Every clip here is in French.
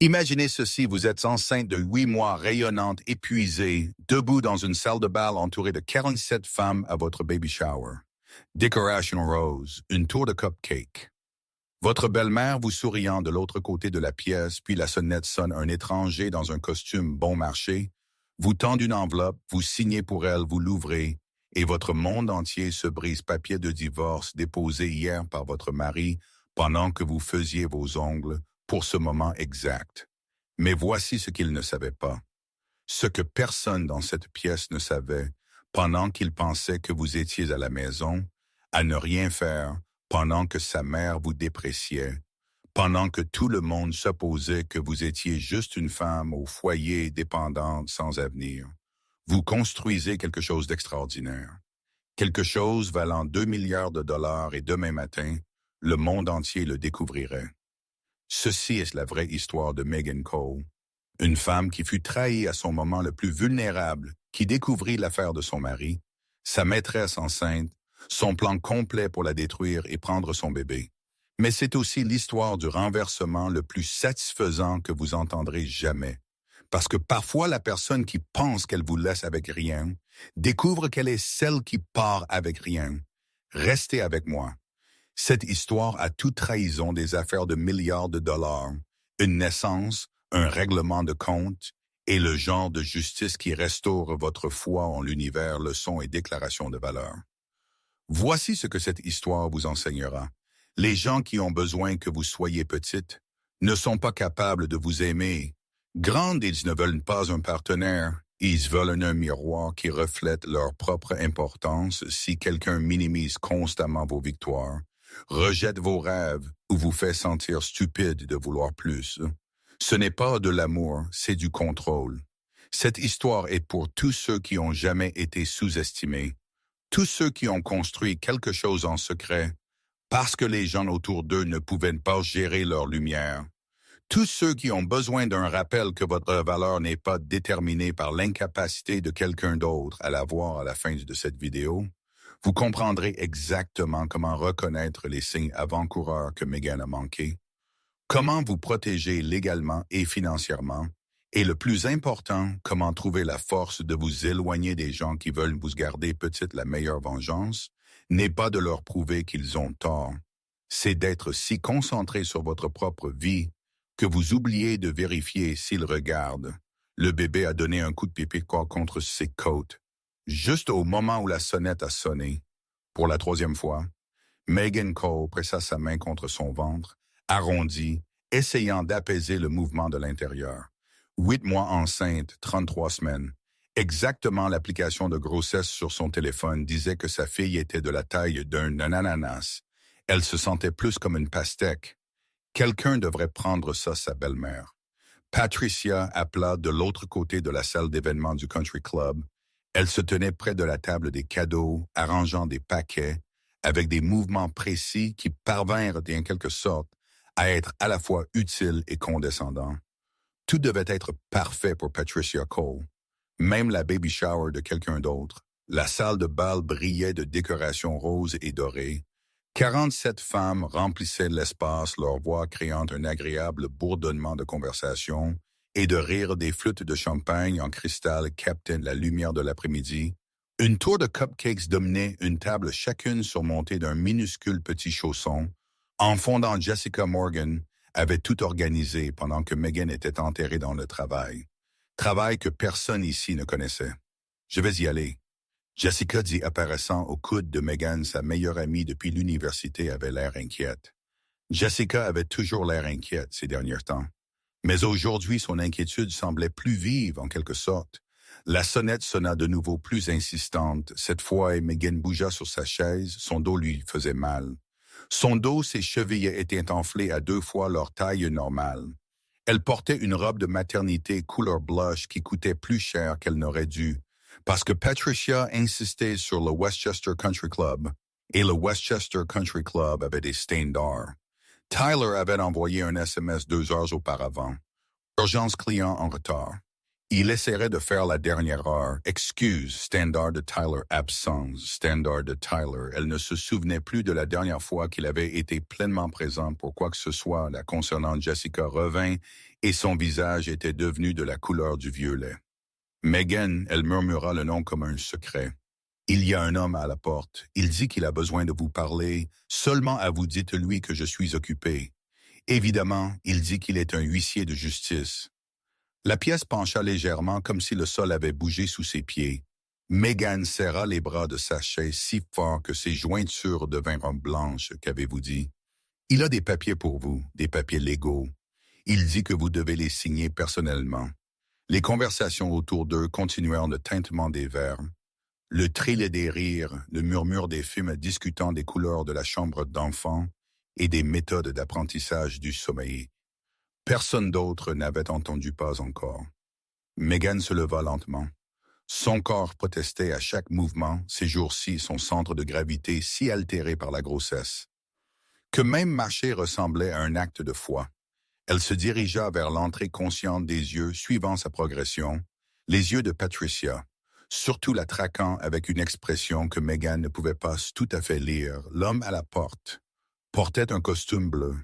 Imaginez ceci, vous êtes enceinte de 8 mois, rayonnante, épuisée, debout dans une salle de bal entourée de 47 femmes à votre baby shower. Décoration rose, une tour de cupcake. Votre belle-mère vous souriant de l'autre côté de la pièce, puis la sonnette sonne un étranger dans un costume bon marché, vous tend une enveloppe, vous signez pour elle, vous l'ouvrez, et votre monde entier se brise papier de divorce déposé hier par votre mari pendant que vous faisiez vos ongles pour ce moment exact. Mais voici ce qu'il ne savait pas. Ce que personne dans cette pièce ne savait, pendant qu'il pensait que vous étiez à la maison, à ne rien faire, pendant que sa mère vous dépréciait, pendant que tout le monde supposait que vous étiez juste une femme au foyer dépendante sans avenir. Vous construisez quelque chose d'extraordinaire. Quelque chose valant 2 milliards de dollars et demain matin, le monde entier le découvrirait. Ceci est la vraie histoire de Megan Cole, une femme qui fut trahie à son moment le plus vulnérable, qui découvrit l'affaire de son mari, sa maîtresse enceinte, son plan complet pour la détruire et prendre son bébé. Mais c'est aussi l'histoire du renversement le plus satisfaisant que vous entendrez jamais. Parce que parfois la personne qui pense qu'elle vous laisse avec rien découvre qu'elle est celle qui part avec rien. Restez avec moi. Cette histoire a toute trahison des affaires de milliards de dollars, une naissance, un règlement de compte et le genre de justice qui restaure votre foi en l'univers, leçons et déclarations de valeur. Voici ce que cette histoire vous enseignera. Les gens qui ont besoin que vous soyez petite ne sont pas capables de vous aimer. Grandes, ils ne veulent pas un partenaire. Ils veulent un miroir qui reflète leur propre importance si quelqu'un minimise constamment vos victoires, rejette vos rêves ou vous fait sentir stupide de vouloir plus. Ce n'est pas de l'amour, c'est du contrôle. Cette histoire est pour tous ceux qui ont jamais été sous-estimés, tous ceux qui ont construit quelque chose en secret, parce que les gens autour d'eux ne pouvaient pas gérer leur lumière. Tous ceux qui ont besoin d'un rappel que votre valeur n'est pas déterminée par l'incapacité de quelqu'un d'autre à la voir à la fin de cette vidéo, vous comprendrez exactement comment reconnaître les signes avant-coureurs que Megan a manqués, comment vous protéger légalement et financièrement, et le plus important, comment trouver la force de vous éloigner des gens qui veulent vous garder petite. La meilleure vengeance n'est pas de leur prouver qu'ils ont tort, c'est d'être si concentré sur votre propre vie que vous oubliez de vérifier s'ils regardent. Le bébé a donné un coup de pipi contre ses côtes. Juste au moment où la sonnette a sonné, pour la 3e fois, Megan Cole pressa sa main contre son ventre, arrondi, essayant d'apaiser le mouvement de l'intérieur. 8 mois enceinte, 33 semaines. Exactement l'application de grossesse sur son téléphone disait que sa fille était de la taille d'un ananas. Elle se sentait plus comme une pastèque. Quelqu'un devrait prendre ça, sa belle-mère. Patricia appela de l'autre côté de la salle d'événements du Country Club. Elle se tenait près de la table des cadeaux, arrangeant des paquets, avec des mouvements précis qui parvinrent en quelque sorte à être à la fois utiles et condescendants. Tout devait être parfait pour Patricia Cole. Même la baby shower de quelqu'un d'autre. La salle de bal brillait de décorations roses et dorées. 47 femmes remplissaient l'espace, leur voix créant un agréable bourdonnement de conversation et de rire des flûtes de champagne en cristal captaient la lumière de l'après-midi. Une tour de cupcakes dominait une table chacune surmontée d'un minuscule petit chausson. En fondant, Jessica Morgan avait tout organisé pendant que Megan était enterrée dans le travail. Travail que personne ici ne connaissait. Je vais y aller. Jessica dit apparaissant au coude de Megan, sa meilleure amie depuis l'université, avait l'air inquiète. Jessica avait toujours l'air inquiète ces derniers temps. Mais aujourd'hui, son inquiétude semblait plus vive en quelque sorte. La sonnette sonna de nouveau plus insistante. Cette fois, Megan bougea sur sa chaise, son dos lui faisait mal. Son dos, ses chevilles étaient enflés à 2 fois leur taille normale. Elle portait une robe de maternité couleur blush qui coûtait plus cher qu'elle n'aurait dû, parce que Patricia insistait sur le Westchester Country Club, et le Westchester Country Club avait des standards. Tyler avait envoyé un SMS 2 heures auparavant. Urgence client en retard. Il essaierait de faire la dernière heure. Excuse, standard de Tyler absence. Standard de Tyler. Elle ne se souvenait plus de la dernière fois qu'il avait été pleinement présent pour quoi que ce soit. La concernant Jessica revint et son visage était devenu de la couleur du violet. Megan, elle murmura le nom comme un secret. Il y a un homme à la porte. Il dit qu'il a besoin de vous parler. Seulement à vous dites-lui que je suis occupé. Évidemment, il dit qu'il est un huissier de justice. La pièce pencha légèrement comme si le sol avait bougé sous ses pieds. Megan serra les bras de sa chaise si fort que ses jointures devinrent blanches. Qu'avez-vous dit? Il a des papiers pour vous, des papiers légaux. Il dit que vous devez les signer personnellement. Les conversations autour d'eux continuèrent le tintement des verres. Le trillet des rires, le murmure des fumes discutant des couleurs de la chambre d'enfant et des méthodes d'apprentissage du sommeil. Personne d'autre n'avait entendu pas encore. Megan se leva lentement. Son corps protestait à chaque mouvement, ces jours-ci son centre de gravité si altéré par la grossesse. Que même marcher ressemblait à un acte de foi. Elle se dirigea vers l'entrée consciente des yeux suivant sa progression, les yeux de Patricia, surtout la traquant avec une expression que Megan ne pouvait pas tout à fait lire. L'homme à la porte portait un costume bleu.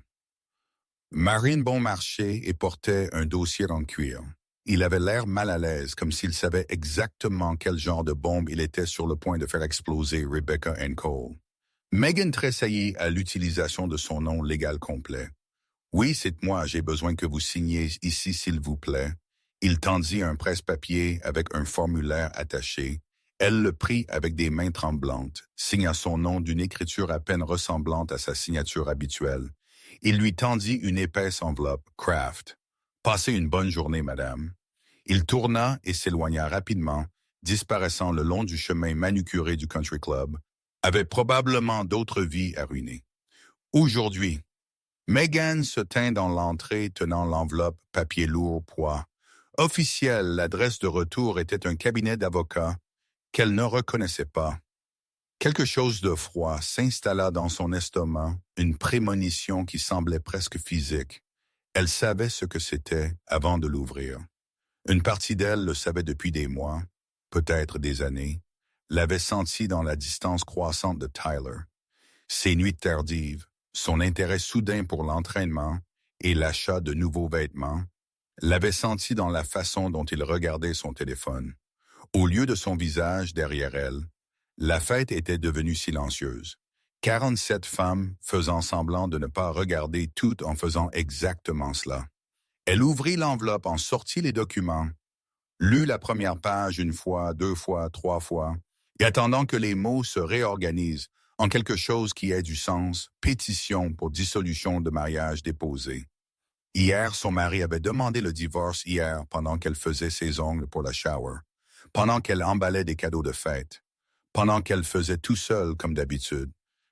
Marine Bonmarché et portait un dossier en cuir. Il avait l'air mal à l'aise, comme s'il savait exactement quel genre de bombe il était sur le point de faire exploser Rebecca & Cole. Megan tressaillit à l'utilisation de son nom légal complet. « Oui, c'est moi, j'ai besoin que vous signiez ici, s'il vous plaît. » Il tendit un presse-papier avec un formulaire attaché. Elle le prit avec des mains tremblantes, signa son nom d'une écriture à peine ressemblante à sa signature habituelle. Il lui tendit une épaisse enveloppe, Kraft. « Passez une bonne journée, madame. » Il tourna et s'éloigna rapidement, disparaissant le long du chemin manucuré du country club, avait probablement d'autres vies à ruiner. Aujourd'hui, Megan se tint dans l'entrée tenant l'enveloppe, papier lourd, poids. Officiel, l'adresse de retour était un cabinet d'avocats qu'elle ne reconnaissait pas. Quelque chose de froid s'installa dans son estomac, une prémonition qui semblait presque physique. Elle savait ce que c'était avant de l'ouvrir. Une partie d'elle le savait depuis des mois, peut-être des années, l'avait senti dans la distance croissante de Tyler. Ses nuits tardives, son intérêt soudain pour l'entraînement et l'achat de nouveaux vêtements, l'avait senti dans la façon dont il regardait son téléphone. Au lieu de son visage derrière elle, la fête était devenue silencieuse. 47 femmes faisant semblant de ne pas regarder toutes en faisant exactement cela. Elle ouvrit l'enveloppe, en sortit les documents, lut la première page une fois, 2 fois, 3 fois, et attendant que les mots se réorganisent en quelque chose qui ait du sens, pétition pour dissolution de mariage déposée. Hier, son mari avait demandé le divorce hier pendant qu'elle faisait ses ongles pour la shower, pendant qu'elle emballait des cadeaux de fête, pendant qu'elle faisait tout seul comme d'habitude,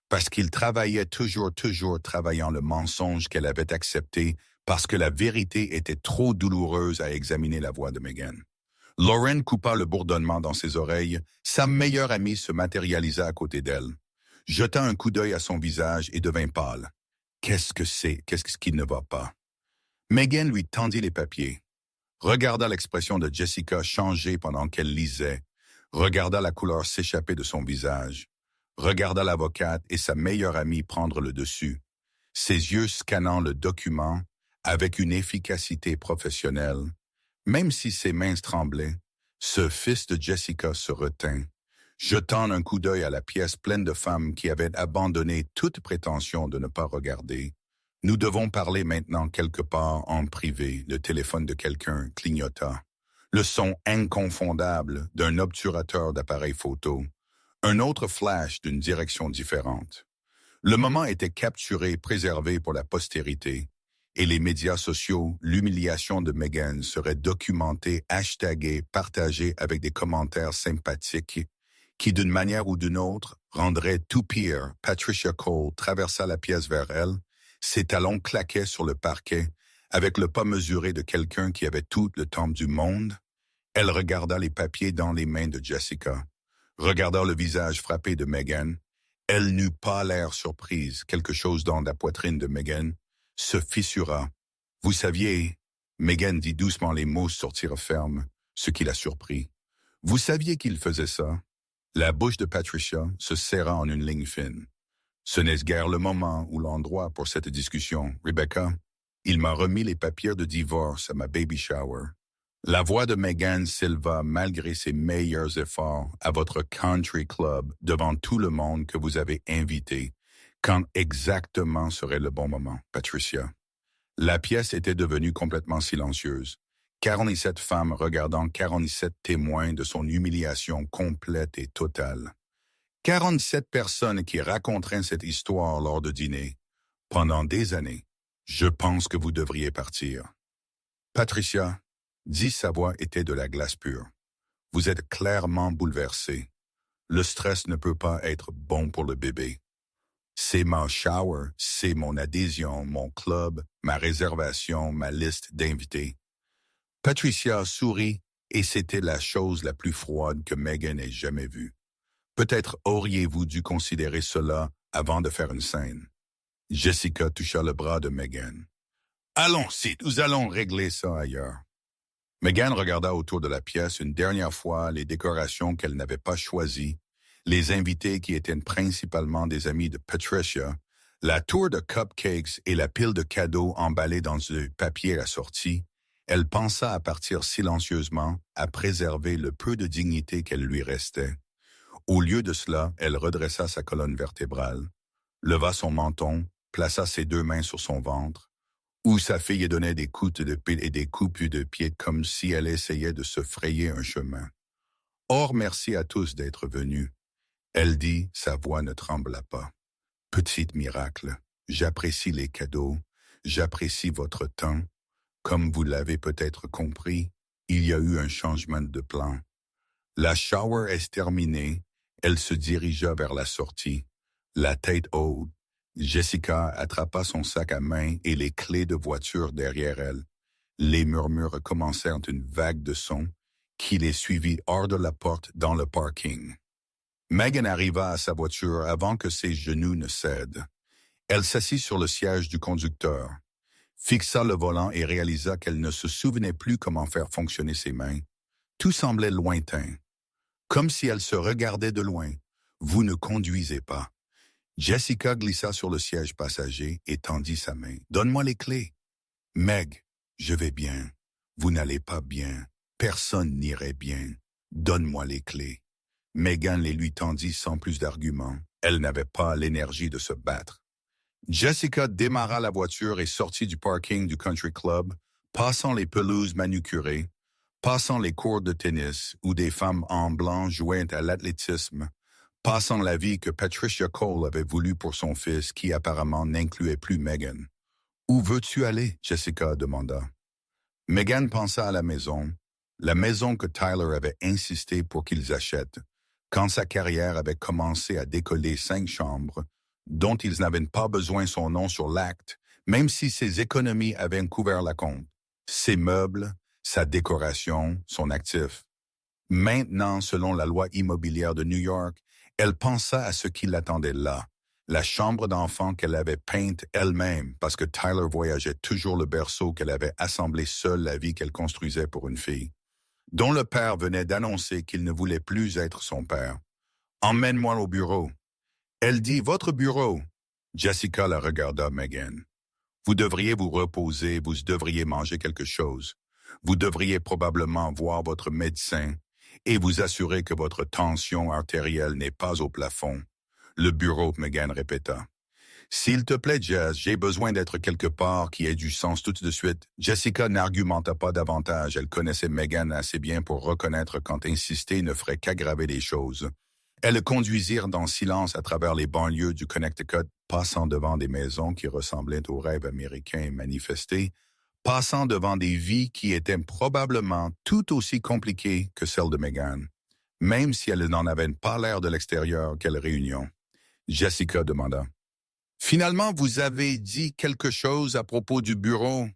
parce qu'il travaillait toujours travaillant le mensonge qu'elle avait accepté parce que la vérité était trop douloureuse à examiner la voix de Megan. Lauren coupa le bourdonnement dans ses oreilles. Sa meilleure amie se matérialisa à côté d'elle, jeta un coup d'œil à son visage et devint pâle. Qu'est-ce que c'est? Qu'est-ce qui ne va pas? Megan lui tendit les papiers, regarda l'expression de Jessica changer pendant qu'elle lisait, regarda la couleur s'échapper de son visage, regarda l'avocate et sa meilleure amie prendre le dessus, ses yeux scannant le document avec une efficacité professionnelle. Même si ses mains tremblaient, ce fils de Jessica se retint, jetant un coup d'œil à la pièce pleine de femmes qui avaient abandonné toute prétention de ne pas regarder. Nous devons parler maintenant quelque part en privé. Le téléphone de quelqu'un clignota. Le son inconfondable d'un obturateur d'appareil photo. Un autre flash d'une direction différente. Le moment était capturé, préservé pour la postérité. Et les médias sociaux, l'humiliation de Megan serait documentée, hashtagée, partagée avec des commentaires sympathiques qui, d'une manière ou d'une autre, rendraient tout pire. Patricia Cole traversa la pièce vers elle, ses talons claquaient sur le parquet, avec le pas mesuré de quelqu'un qui avait tout le temps du monde. Elle regarda les papiers dans les mains de Jessica, regarda le visage frappé de Megan. Elle n'eut pas l'air surprise. Quelque chose dans la poitrine de Megan se fissura. « Vous saviez » Megan dit doucement, les mots sortirent fermes. ce qui l'a surpris. Vous saviez qu'il faisait ça? La bouche de Patricia se serra en une ligne fine. Ce n'est guère le moment ou l'endroit pour cette discussion, Rebecca. Il m'a remis les papiers de divorce à ma baby shower. La voix de Megan s'éleva malgré ses meilleurs efforts à votre country club devant tout le monde que vous avez invité. Quand exactement serait le bon moment, Patricia? La pièce était devenue complètement silencieuse. 47 femmes regardant 47 témoins de son humiliation complète et totale. 47 personnes qui raconteraient cette histoire lors de dîner. Pendant des années, je pense que vous devriez partir. Patricia, dit sa voix était de la glace pure. Vous êtes clairement bouleversée. Le stress ne peut pas être bon pour le bébé. C'est ma shower, c'est mon adhésion, mon club, ma réservation, ma liste d'invités. Patricia sourit et c'était la chose la plus froide que Megan ait jamais vue. Peut-être auriez-vous dû considérer cela avant de faire une scène. Jessica toucha le bras de Megan. Allons, Sid, nous allons régler ça ailleurs. Megan regarda autour de la pièce une dernière fois les décorations qu'elle n'avait pas choisies, les invités qui étaient principalement des amis de Patricia, la tour de cupcakes et la pile de cadeaux emballés dans du papier assorti. Elle pensa à partir silencieusement, à préserver le peu de dignité qu'elle lui restait. Au lieu de cela, elle redressa sa colonne vertébrale, leva son menton, plaça ses 2 mains sur son ventre, où sa fille donnait des coups de pied et des coups de pied comme si elle essayait de se frayer un chemin. « Or, merci à tous d'être venus. » Elle dit, sa voix ne trembla pas. « Petite miracle, j'apprécie les cadeaux, j'apprécie votre temps. Comme vous l'avez peut-être compris, il y a eu un changement de plan. La shower est terminée, elle se dirigea vers la sortie, la tête haute. Jessica attrapa son sac à main et les clés de voiture derrière elle. Les murmures commencèrent une vague de son qui les suivit hors de la porte dans le parking. Megan arriva à sa voiture avant que ses genoux ne cèdent. Elle s'assit sur le siège du conducteur, fixa le volant et réalisa qu'elle ne se souvenait plus comment faire fonctionner ses mains. Tout semblait lointain, comme si elle se regardait de loin. Vous ne conduisez pas. Jessica glissa sur le siège passager et tendit sa main. « Donne-moi les clés. »« Meg, je vais bien. Vous n'allez pas bien. Personne n'irait bien. Donne-moi les clés. » Megan les lui tendit sans plus d'arguments. Elle n'avait pas l'énergie de se battre. Jessica démarra la voiture et sortit du parking du country club, passant les pelouses manucurées, passant les cours de tennis où des femmes en blanc jouaient à l'athlétisme, passant la vie que Patricia Cole avait voulu pour son fils qui apparemment n'incluait plus Megan. « Où veux-tu aller? » Jessica demanda. Megan pensa à la maison que Tyler avait insisté pour qu'ils achètent, quand sa carrière avait commencé à décoller 5 chambres, dont ils n'avaient pas besoin son nom sur l'acte, même si ses économies avaient couvert la compte. Ses meubles, sa décoration, son actif. Maintenant, selon la loi immobilière de New York, elle pensa à ce qui l'attendait là, la chambre d'enfant qu'elle avait peinte elle-même parce que Tyler voyageait toujours le berceau qu'elle avait assemblé seule la vie qu'elle construisait pour une fille, dont le père venait d'annoncer qu'il ne voulait plus être son père. « Emmène-moi au bureau. » Elle dit « Votre bureau. » Jessica la regarda, Megan. « Vous devriez vous reposer, vous devriez manger quelque chose. Vous devriez probablement voir votre médecin et vous assurer que votre tension artérielle n'est pas au plafond. » Le bureau, Megan répéta. « S'il te plaît, Jess, j'ai besoin d'être quelque part qui ait du sens tout de suite. » Jessica n'argumenta pas davantage. Elle connaissait Megan assez bien pour reconnaître quand insister ne ferait qu'aggraver les choses. Elles le conduisirent dans silence à travers les banlieues du Connecticut, passant devant des maisons qui ressemblaient aux rêves américains manifestés, passant devant des vies qui étaient probablement tout aussi compliquées que celles de Megan, même si elles n'en avaient pas l'air de l'extérieur. Quelle réunion! Jessica demanda. « Finalement, vous avez dit quelque chose à propos du bureau.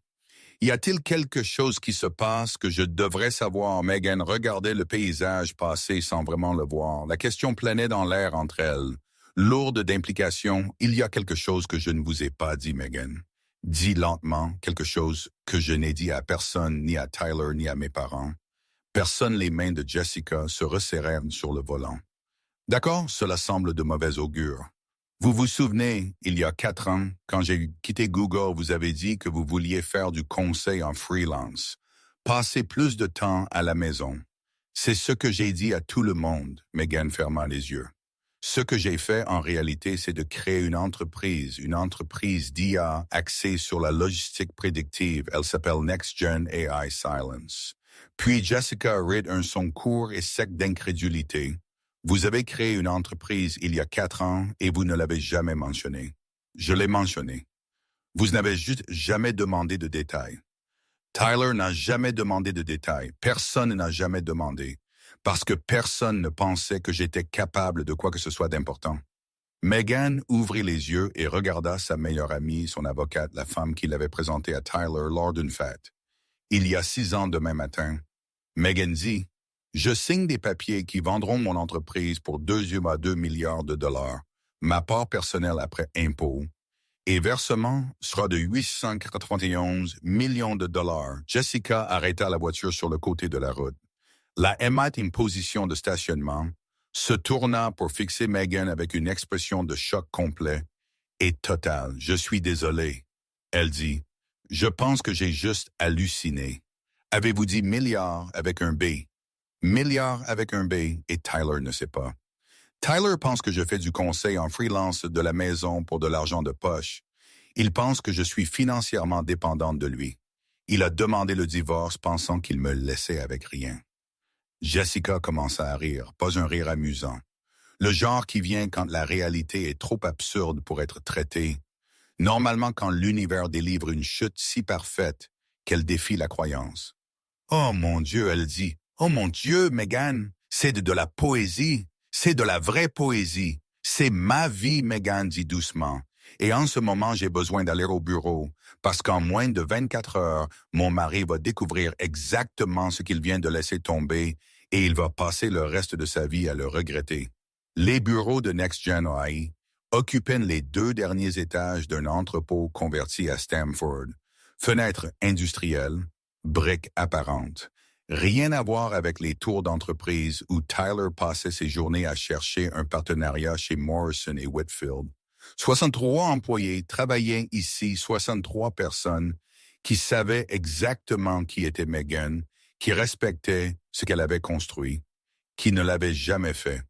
Y a-t-il quelque chose qui se passe que je devrais savoir? » Megan regardait le paysage passer sans vraiment le voir. La question planait dans l'air entre elles, lourde d'implications. « Il y a quelque chose que je ne vous ai pas dit, Megan. » Dis lentement quelque chose que je n'ai dit à personne, ni à Tyler, ni à mes parents. Personne les mains de Jessica se resserrèrent sur le volant. D'accord, cela semble de mauvais augure. Vous vous souvenez, il y a 4 ans, quand j'ai quitté Google, vous avez dit que vous vouliez faire du conseil en freelance. Passer plus de temps à la maison. C'est ce que j'ai dit à tout le monde, Megan ferma les yeux. Ce que j'ai fait en réalité, c'est de créer une entreprise d'IA axée sur la logistique prédictive. Elle s'appelle NextGen AI Silence. Puis Jessica rit un son court et sec d'incrédulité. Vous avez créé une entreprise il y a 4 ans et vous ne l'avez jamais mentionné. Je l'ai mentionné. Vous n'avez juste jamais demandé de détails. Tyler n'a jamais demandé de détails. Personne n'a jamais demandé. Parce que personne ne pensait que j'étais capable de quoi que ce soit d'important. Megan ouvrit les yeux et regarda sa meilleure amie, son avocate, la femme qui l'avait présentée à Tyler lors d'une fête. Il y a 6 ans demain matin, Megan dit, « Je signe des papiers qui vendront mon entreprise pour 2,2 milliards de dollars, ma part personnelle après impôt, et versement sera de 891 millions de dollars. » Jessica arrêta la voiture sur le côté de la route. La émette en position de stationnement, se tourna pour fixer Megan avec une expression de choc complet et total. « Je suis désolé. » Elle dit, « Je pense que j'ai juste halluciné. Avez-vous dit milliard avec un B? Milliard avec un B et Tyler ne sait pas. Tyler pense que je fais du conseil en freelance de la maison pour de l'argent de poche. Il pense que je suis financièrement dépendante de lui. Il a demandé le divorce pensant qu'il me laissait avec rien. » Jessica commença à rire, pas un rire amusant. Le genre qui vient quand la réalité est trop absurde pour être traitée. Normalement quand l'univers délivre une chute si parfaite qu'elle défie la croyance. « Oh mon Dieu, elle dit. Oh mon Dieu, Megan, c'est de la poésie. C'est de la vraie poésie. C'est ma vie, Megan dit doucement. Et en ce moment, j'ai besoin d'aller au bureau parce qu'en moins de 24 heures, mon mari va découvrir exactement ce qu'il vient de laisser tomber et il va passer le reste de sa vie à le regretter. » Les bureaux de NextGen AI occupaient les 2 derniers étages d'un entrepôt converti à Stamford. Fenêtres industrielles, briques apparentes. Rien à voir avec les tours d'entreprise où Tyler passait ses journées à chercher un partenariat chez Morrison et Whitfield. 63 employés travaillaient ici, 63 personnes qui savaient exactement qui était Megan, qui respectaient ce qu'elle avait construit, qui ne l'avaient jamais fait.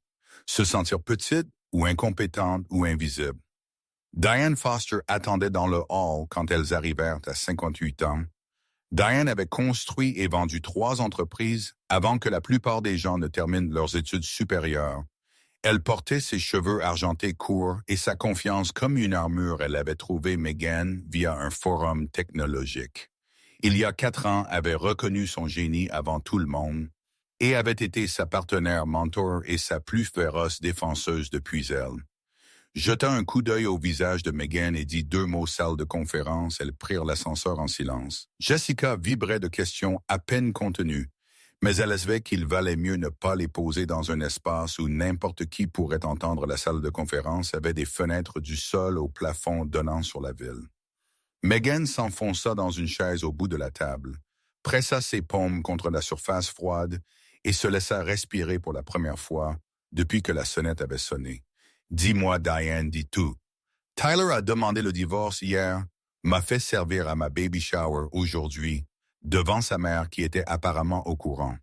Se sentir petite ou incompétente ou invisible. Diane Foster attendait dans le hall quand elles arrivèrent à 58 ans. Diane avait construit et vendu 3 entreprises avant que la plupart des gens ne terminent leurs études supérieures. Elle portait ses cheveux argentés courts et sa confiance comme une armure. Elle avait trouvé Megan via un forum technologique. Il y a 4 ans, avait reconnu son génie avant tout le monde et avait été sa partenaire mentor et sa plus féroce défenseuse depuis elle. Jeta un coup d'œil au visage de Megan et dit 2 mots salle de conférence. Elles prirent l'ascenseur en silence. Jessica vibrait de questions à peine contenues, mais elle savait qu'il valait mieux ne pas les poser dans un espace où n'importe qui pourrait entendre. La salle de conférence avait des fenêtres du sol au plafond donnant sur la ville. Megan s'enfonça dans une chaise au bout de la table, pressa ses paumes contre la surface froide et se laissa respirer pour la première fois depuis que la sonnette avait sonné. « Dis-moi, Diane, dis tout. Tyler a demandé le divorce hier, m'a fait servir à ma baby shower aujourd'hui, devant sa mère qui était apparemment au courant. »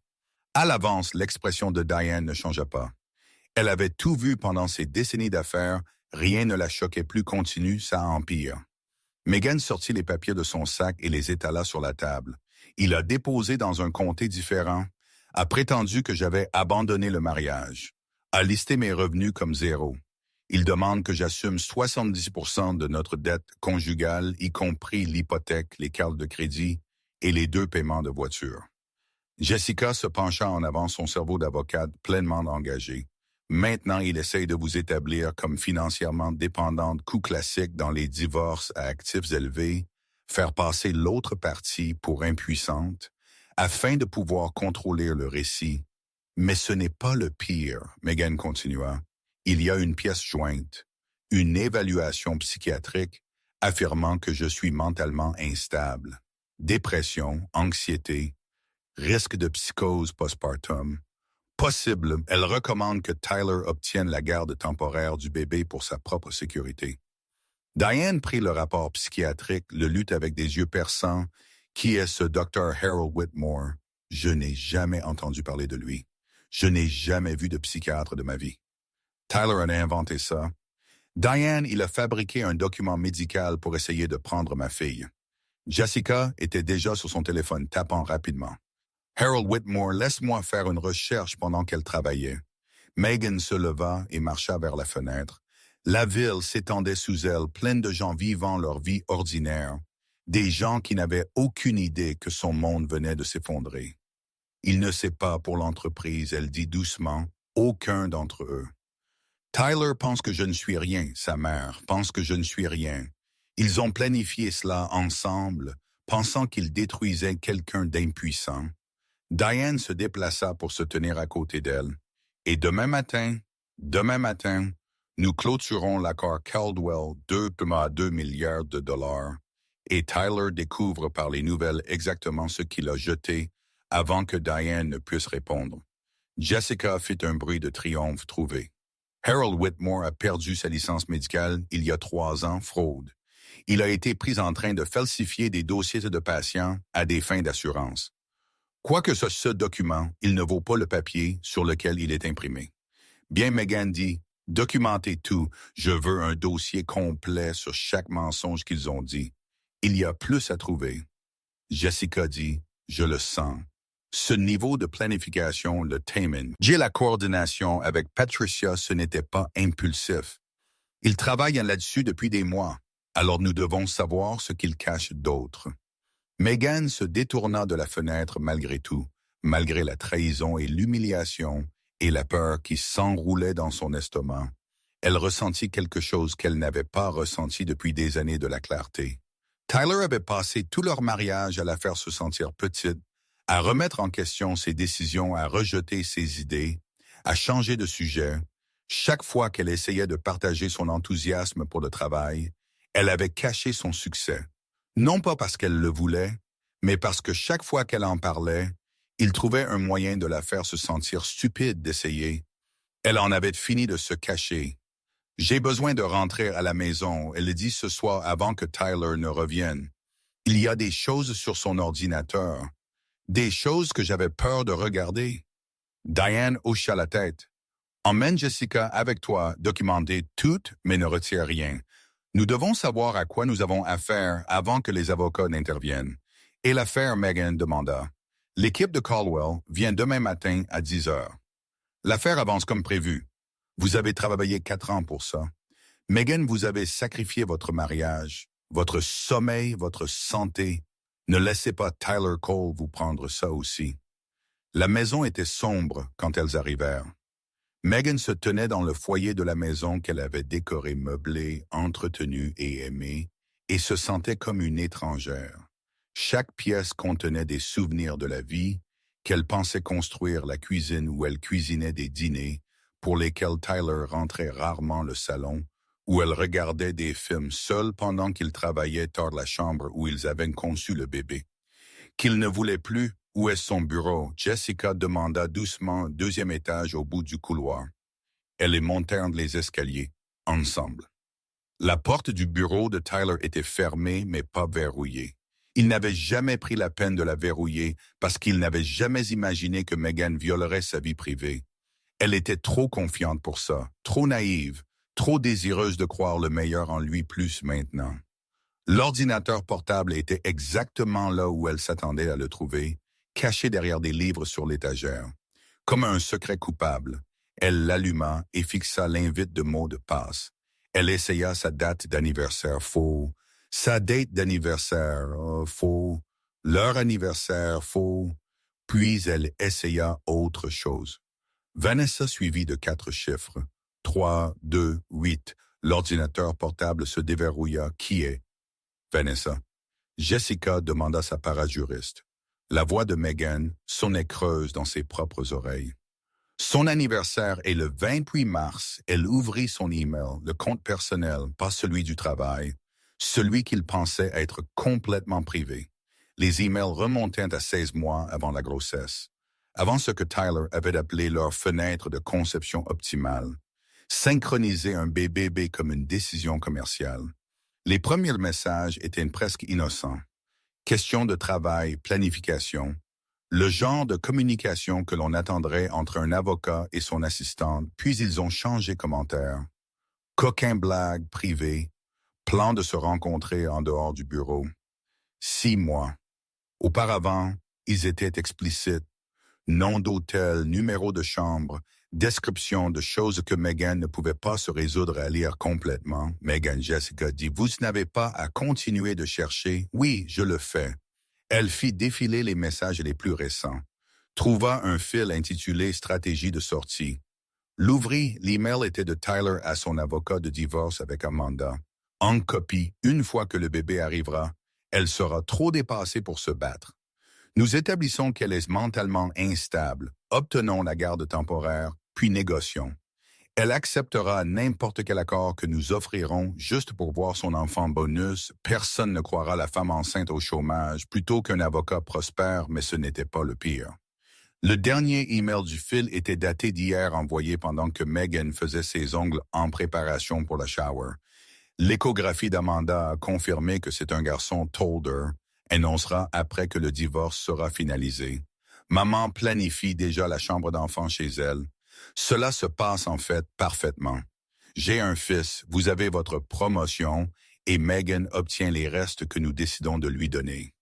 À l'avance, l'expression de Diane ne changea pas. Elle avait tout vu pendant ses décennies d'affaires, rien ne la choquait plus, continue, ça empire. Megan sortit les papiers de son sac et les étala sur la table. Il a déposé dans un comté différent, a prétendu que j'avais abandonné le mariage, a listé mes revenus comme 0. Il demande que j'assume 70% de notre dette conjugale, y compris l'hypothèque, les cartes de crédit et les 2 paiements de voiture. Jessica se pencha en avant, son cerveau d'avocate pleinement engagé. Maintenant, il essaye de vous établir comme financièrement dépendante, coup classique dans les divorces à actifs élevés, faire passer l'autre partie pour impuissante, afin de pouvoir contrôler le récit. Mais ce n'est pas le pire, Megan continua. Il y a une pièce jointe, une évaluation psychiatrique affirmant que je suis mentalement instable. Dépression, anxiété, Risque de psychose postpartum. Possible, elle recommande que Tyler obtienne la garde temporaire du bébé pour sa propre sécurité. Diane prit le rapport psychiatrique, le lut avec des yeux perçants. Qui est ce Dr. Harold Whitmore? Je n'ai jamais entendu parler de lui. Je n'ai jamais vu de psychiatre de ma vie. Tyler a inventé ça. Diane, il a fabriqué un document médical pour essayer de prendre ma fille. Jessica était déjà sur son téléphone tapant rapidement. Harold Whitmore, laisse-moi faire une recherche pendant qu'elle travaillait. Megan se leva et marcha vers la fenêtre. La ville s'étendait sous elle, pleine de gens vivant leur vie ordinaire, des gens qui n'avaient aucune idée que son monde venait de s'effondrer. Il ne sait pas pour l'entreprise, elle dit doucement, aucun d'entre eux. Tyler pense que je ne suis rien, sa mère pense que je ne suis rien. Ils ont planifié cela ensemble, pensant qu'ils détruisaient quelqu'un d'impuissant. Diane se déplaça pour se tenir à côté d'elle. Et demain matin, nous clôturons l'accord Caldwell 2,2 milliards de dollars et Tyler découvre par les nouvelles exactement ce qu'il a jeté avant que Diane ne puisse répondre. Jessica fit un bruit de triomphe trouvé. Harold Whitmore a perdu sa licence médicale il y a 3 ans, fraude. Il a été pris en train de falsifier des dossiers de patients à des fins d'assurance. Quoique ce document, il ne vaut pas le papier sur lequel il est imprimé. Bien, Megan dit, documentez tout, je veux un dossier complet sur chaque mensonge qu'ils ont dit. Il y a plus à trouver. Jessica dit, je le sens. Ce niveau de planification le témine. J'ai la coordination avec Patricia, ce n'était pas impulsif. Il travaille là-dessus depuis des mois, alors nous devons savoir ce qu'il cache d'autre. Megan se détourna de la fenêtre malgré tout, malgré la trahison et l'humiliation et la peur qui s'enroulait dans son estomac. Elle ressentit quelque chose qu'elle n'avait pas ressenti depuis des années de la clarté. Tyler avait passé tout leur mariage à la faire se sentir petite, à remettre en question ses décisions, à rejeter ses idées, à changer de sujet. Chaque fois qu'elle essayait de partager son enthousiasme pour le travail, elle avait caché son succès. Non pas parce qu'elle le voulait, mais parce que chaque fois qu'elle en parlait, il trouvait un moyen de la faire se sentir stupide d'essayer. Elle en avait fini de se cacher. « J'ai besoin de rentrer à la maison », elle dit ce soir avant que Tyler ne revienne. Il y a des choses sur son ordinateur, des choses que j'avais peur de regarder. Diane hocha la tête. « Emmène Jessica avec toi, documenter tout, mais ne retire rien. Nous devons savoir à quoi nous avons affaire avant que les avocats n'interviennent. » Et l'affaire, Megan demanda. « L'équipe de Caldwell vient demain matin à 10 heures. L'affaire avance comme prévu. Vous avez travaillé 4 ans pour ça. Megan, vous avez sacrifié votre mariage, votre sommeil, votre santé. Ne laissez pas Tyler Cole vous prendre ça aussi. » La maison était sombre quand elles arrivèrent. Megan se tenait dans le foyer de la maison qu'elle avait décoré, meublé, entretenu et aimé, et se sentait comme une étrangère. Chaque pièce contenait des souvenirs de la vie, qu'elle pensait construire la cuisine où elle cuisinait des dîners, pour lesquels Tyler rentrait rarement le salon, où elle regardait des films seule pendant qu'il travaillait tard la chambre où ils avaient conçu le bébé. Qu'il ne voulait plus. Où est son bureau? Jessica demanda doucement au 2e étage au bout du couloir. Elles montèrent les escaliers, ensemble. La porte du bureau de Tyler était fermée mais pas verrouillée. Il n'avait jamais pris la peine de la verrouiller parce qu'il n'avait jamais imaginé que Megan violerait sa vie privée. Elle était trop confiante pour ça, trop naïve, trop désireuse de croire le meilleur en lui plus maintenant. L'ordinateur portable était exactement là où elle s'attendait à le trouver, caché derrière des livres sur l'étagère. Comme un secret coupable, elle l'alluma et fixa l'invite de mot de passe. Elle essaya sa date d'anniversaire faux, sa date d'anniversaire faux, leur anniversaire faux, puis elle essaya autre chose. Vanessa suivit de 4 chiffres. 3, 2, 8. L'ordinateur portable se déverrouilla. Qui est? Vanessa. Jessica demanda sa parajuriste. La voix de Megan sonnait creuse dans ses propres oreilles. Son anniversaire est le 28 mars. Elle ouvrit son email, le compte personnel, pas celui du travail, celui qu'il pensait être complètement privé. Les emails remontaient à 16 mois avant la grossesse, avant ce que Tyler avait appelé leur fenêtre de conception optimale. Synchroniser un bébé comme une décision commerciale. Les premiers messages étaient presque innocents. Question de travail, planification. Le genre de communication que l'on attendrait entre un avocat et son assistante, puis ils ont changé commentaire. Coquin blague privée. Plan de se rencontrer en dehors du bureau. 6 mois. Auparavant, ils étaient explicites. Nom d'hôtel, numéro de chambre, description de choses que Megan ne pouvait pas se résoudre à lire complètement. Megan Jessica dit « Vous n'avez pas à continuer de chercher. Oui, je le fais. » Elle fit défiler les messages les plus récents. Trouva un fil intitulé « Stratégie de sortie ». L'ouvrit, l'email était de Tyler à son avocat de divorce avec Amanda. En copie, une fois que le bébé arrivera, elle sera trop dépassée pour se battre. Nous établissons qu'elle est mentalement instable, obtenons la garde temporaire, puis négocions. Elle acceptera n'importe quel accord que nous offrirons juste pour voir son enfant bonus. Personne ne croira la femme enceinte au chômage plutôt qu'un avocat prospère, mais ce n'était pas le pire. Le dernier email du fil était daté d'hier, envoyé pendant que Megan faisait ses ongles en préparation pour la shower. L'échographie d'Amanda a confirmé que c'est un garçon Tolder, annoncera après que le divorce sera finalisé. Maman planifie déjà la chambre d'enfant chez elle. Cela se passe en fait parfaitement. J'ai un fils, vous avez votre promotion et Megan obtient les restes que nous décidons de lui donner.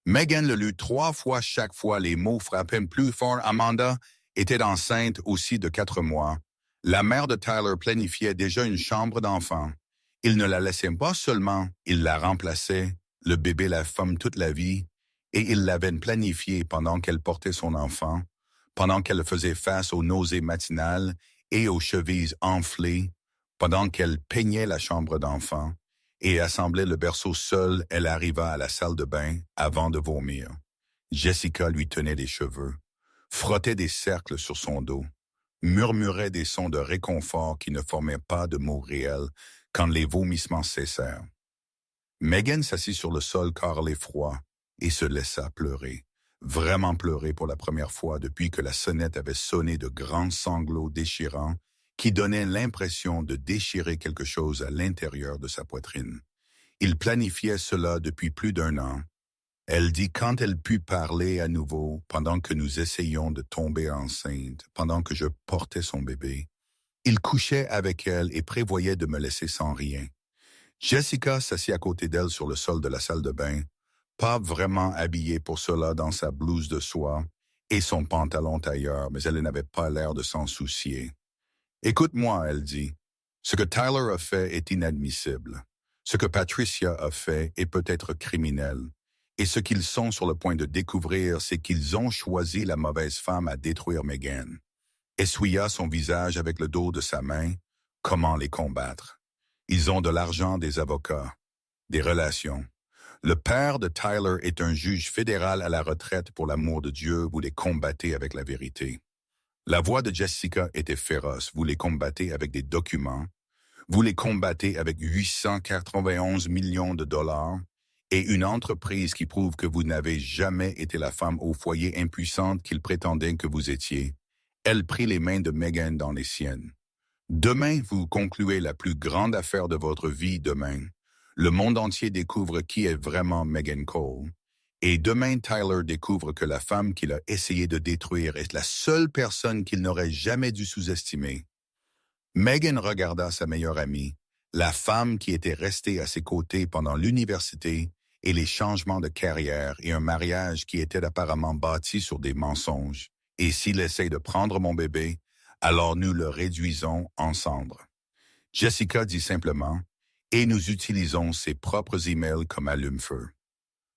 Megan le lut 3 fois, chaque fois les mots frappaient plus fort. Amanda était enceinte aussi de 4 mois. La mère de Tyler planifiait déjà une chambre d'enfant. Il ne la laissait pas seulement, il la remplaçait, le bébé la femme toute la vie, et il l'avait planifié pendant qu'elle portait son enfant, pendant qu'elle faisait face aux nausées matinales et aux chevilles enflées, pendant qu'elle peignait la chambre d'enfant et assemblait le berceau seul, elle arriva à la salle de bain avant de vomir. Jessica lui tenait les cheveux, frottait des cercles sur son dos, murmurait des sons de réconfort qui ne formaient pas de mots réels quand les vomissements cessèrent. Megan s'assit sur le sol carrelé froid et se laissa pleurer. Vraiment pleurer pour la première fois depuis que la sonnette avait sonné de grands sanglots déchirants qui donnaient l'impression de déchirer quelque chose à l'intérieur de sa poitrine. Il planifiait cela depuis plus d'1 an. Elle dit quand elle put parler à nouveau, pendant que nous essayions de tomber enceinte, pendant que je portais son bébé, il couchait avec elle et prévoyait de me laisser sans rien. Jessica s'assit à côté d'elle sur le sol de la salle de bain, pas vraiment habillée pour cela dans sa blouse de soie et son pantalon tailleur, mais elle n'avait pas l'air de s'en soucier. « Écoute-moi, elle dit. Ce que Tyler a fait est inadmissible. Ce que Patricia a fait est peut-être criminel. Et ce qu'ils sont sur le point de découvrir, c'est qu'ils ont choisi la mauvaise femme à détruire Megan. » Essuya son visage avec le dos de sa main. Comment les combattre? Ils ont de l'argent, des avocats, des relations. Le père de Tyler est un juge fédéral à la retraite. Pour l'amour de Dieu, vous les combattez avec la vérité. La voix de Jessica était féroce. Vous les combattez avec des documents. Vous les combattez avec 891 millions de dollars et une entreprise qui prouve que vous n'avez jamais été la femme au foyer impuissante qu'il prétendait que vous étiez. Elle prit les mains de Megan dans les siennes. Demain, vous concluez la plus grande affaire de votre vie demain. Le monde entier découvre qui est vraiment Megan Cole. Et demain, Tyler découvre que la femme qu'il a essayé de détruire est la seule personne qu'il n'aurait jamais dû sous-estimer. Megan regarda sa meilleure amie, la femme qui était restée à ses côtés pendant l'université et les changements de carrière et un mariage qui était apparemment bâti sur des mensonges. Et s'il essaie de prendre mon bébé, alors nous le réduisons en cendres. Jessica dit simplement, et nous utilisons ses propres emails comme allume-feu.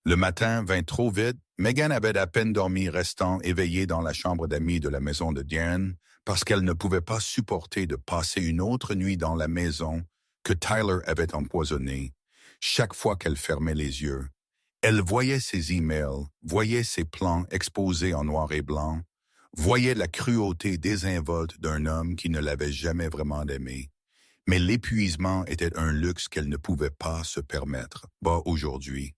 Le matin vint trop vite. Megan avait à peine dormi, restant éveillée dans la chambre d'amis de la maison de Diane, parce qu'elle ne pouvait pas supporter de passer une autre nuit dans la maison que Tyler avait empoisonnée. Chaque fois qu'elle fermait les yeux, elle voyait ses emails, voyait ses plans exposés en noir et blanc, voyait la cruauté désinvolte d'un homme qui ne l'avait jamais vraiment aimée. Mais l'épuisement était un luxe qu'elle ne pouvait pas se permettre. Aujourd'hui,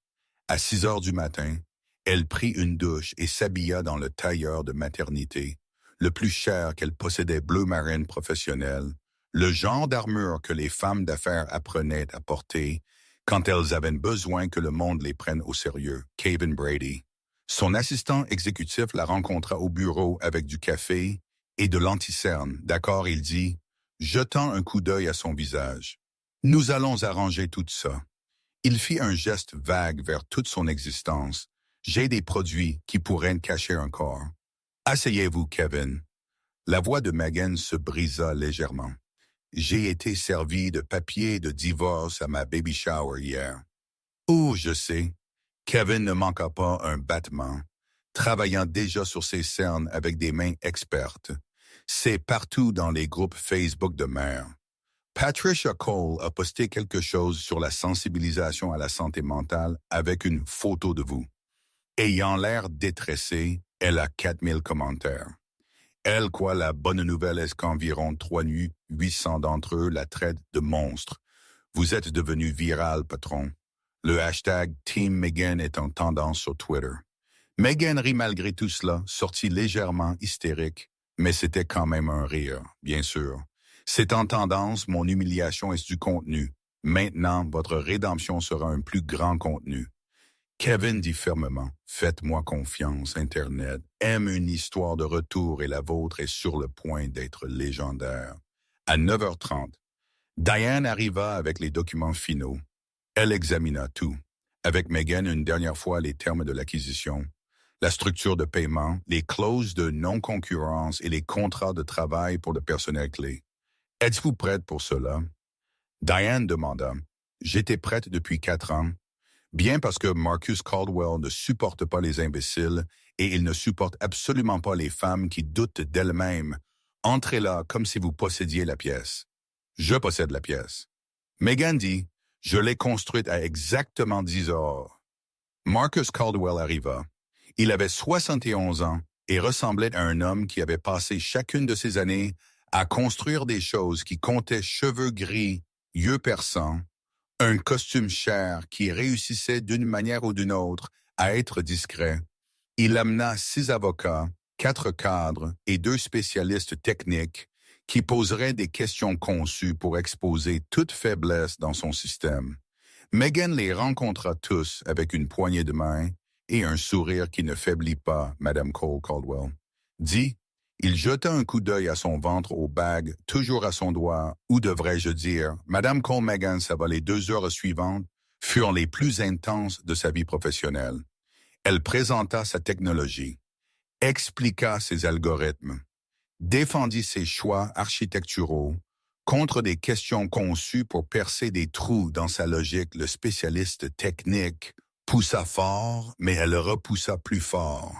à 6 heures du matin, Elle prit une douche et s'habilla dans le tailleur de maternité, le plus cher qu'elle possédait bleu marine professionnel, le genre d'armure que les femmes d'affaires apprenaient à porter quand elles avaient besoin que le monde les prenne au sérieux, Kevin Brady. Son assistant exécutif la rencontra au bureau avec du café et de l'anticerne. D'accord, il dit, jetant un coup d'œil à son visage. Nous allons arranger tout ça. Il fit un geste vague vers toute son existence. J'ai des produits qui pourraient cacher un corps. Asseyez-vous, Kevin. La voix de Megan se brisa légèrement. J'ai été servi de papier de divorce à ma baby shower hier. Oh, je sais. Kevin ne manqua pas un battement, travaillant déjà sur ses cernes avec des mains expertes. C'est partout dans les groupes Facebook de mères. Patricia Cole a posté quelque chose sur la sensibilisation à la santé mentale avec une photo de vous. Ayant l'air détressée, elle a 4000 commentaires. Elle croit la bonne nouvelle est qu'environ 3800 d'entre eux la traitent de monstre. Vous êtes devenu viral, patron. Le hashtag Team Megan est en tendance sur Twitter. Megan rit malgré tout cela, sortit légèrement hystérique, mais c'était quand même un rire, bien sûr. C'est en tendance, mon humiliation est du contenu. Maintenant, votre rédemption sera un plus grand contenu. Kevin dit fermement, faites-moi confiance, Internet, aime une histoire de retour et la vôtre est sur le point d'être légendaire. À 9h30, Diane arriva avec les documents finaux. Elle examina tout. Avec Megan une dernière fois les termes de l'acquisition, la structure de paiement, les clauses de non-concurrence et les contrats de travail pour le personnel clé. Êtes-vous prête pour cela? Diane demanda. J'étais prête depuis 4 ans. Bien parce que Marcus Caldwell ne supporte pas les imbéciles et il ne supporte absolument pas les femmes qui doutent d'elles-mêmes. Entrez là comme si vous possédiez la pièce. Je possède la pièce. Megan dit, je l'ai construite à exactement 10 heures. Marcus Caldwell arriva. Il avait 71 ans et ressemblait à un homme qui avait passé chacune de ses années à construire des choses qui comptaient cheveux gris, yeux perçants, un costume cher qui réussissait d'une manière ou d'une autre à être discret. Il amena 6 avocats, 4 cadres et 2 spécialistes techniques qui poseraient des questions conçues pour exposer toute faiblesse dans son système. Megan les rencontra tous avec une poignée de main et un sourire qui ne faiblit pas, Madame Cole Caldwell. Dit, il jeta un coup d'œil à son ventre aux bagues, toujours à son doigt, ou devrais-je dire, Madame Cole Megan, ça va les 2 heures suivantes, furent les plus intenses de sa vie professionnelle. Elle présenta sa technologie, expliqua ses algorithmes, défendit ses choix architecturaux contre des questions conçues pour percer des trous dans sa logique. Le spécialiste technique poussa fort, mais elle repoussa plus fort.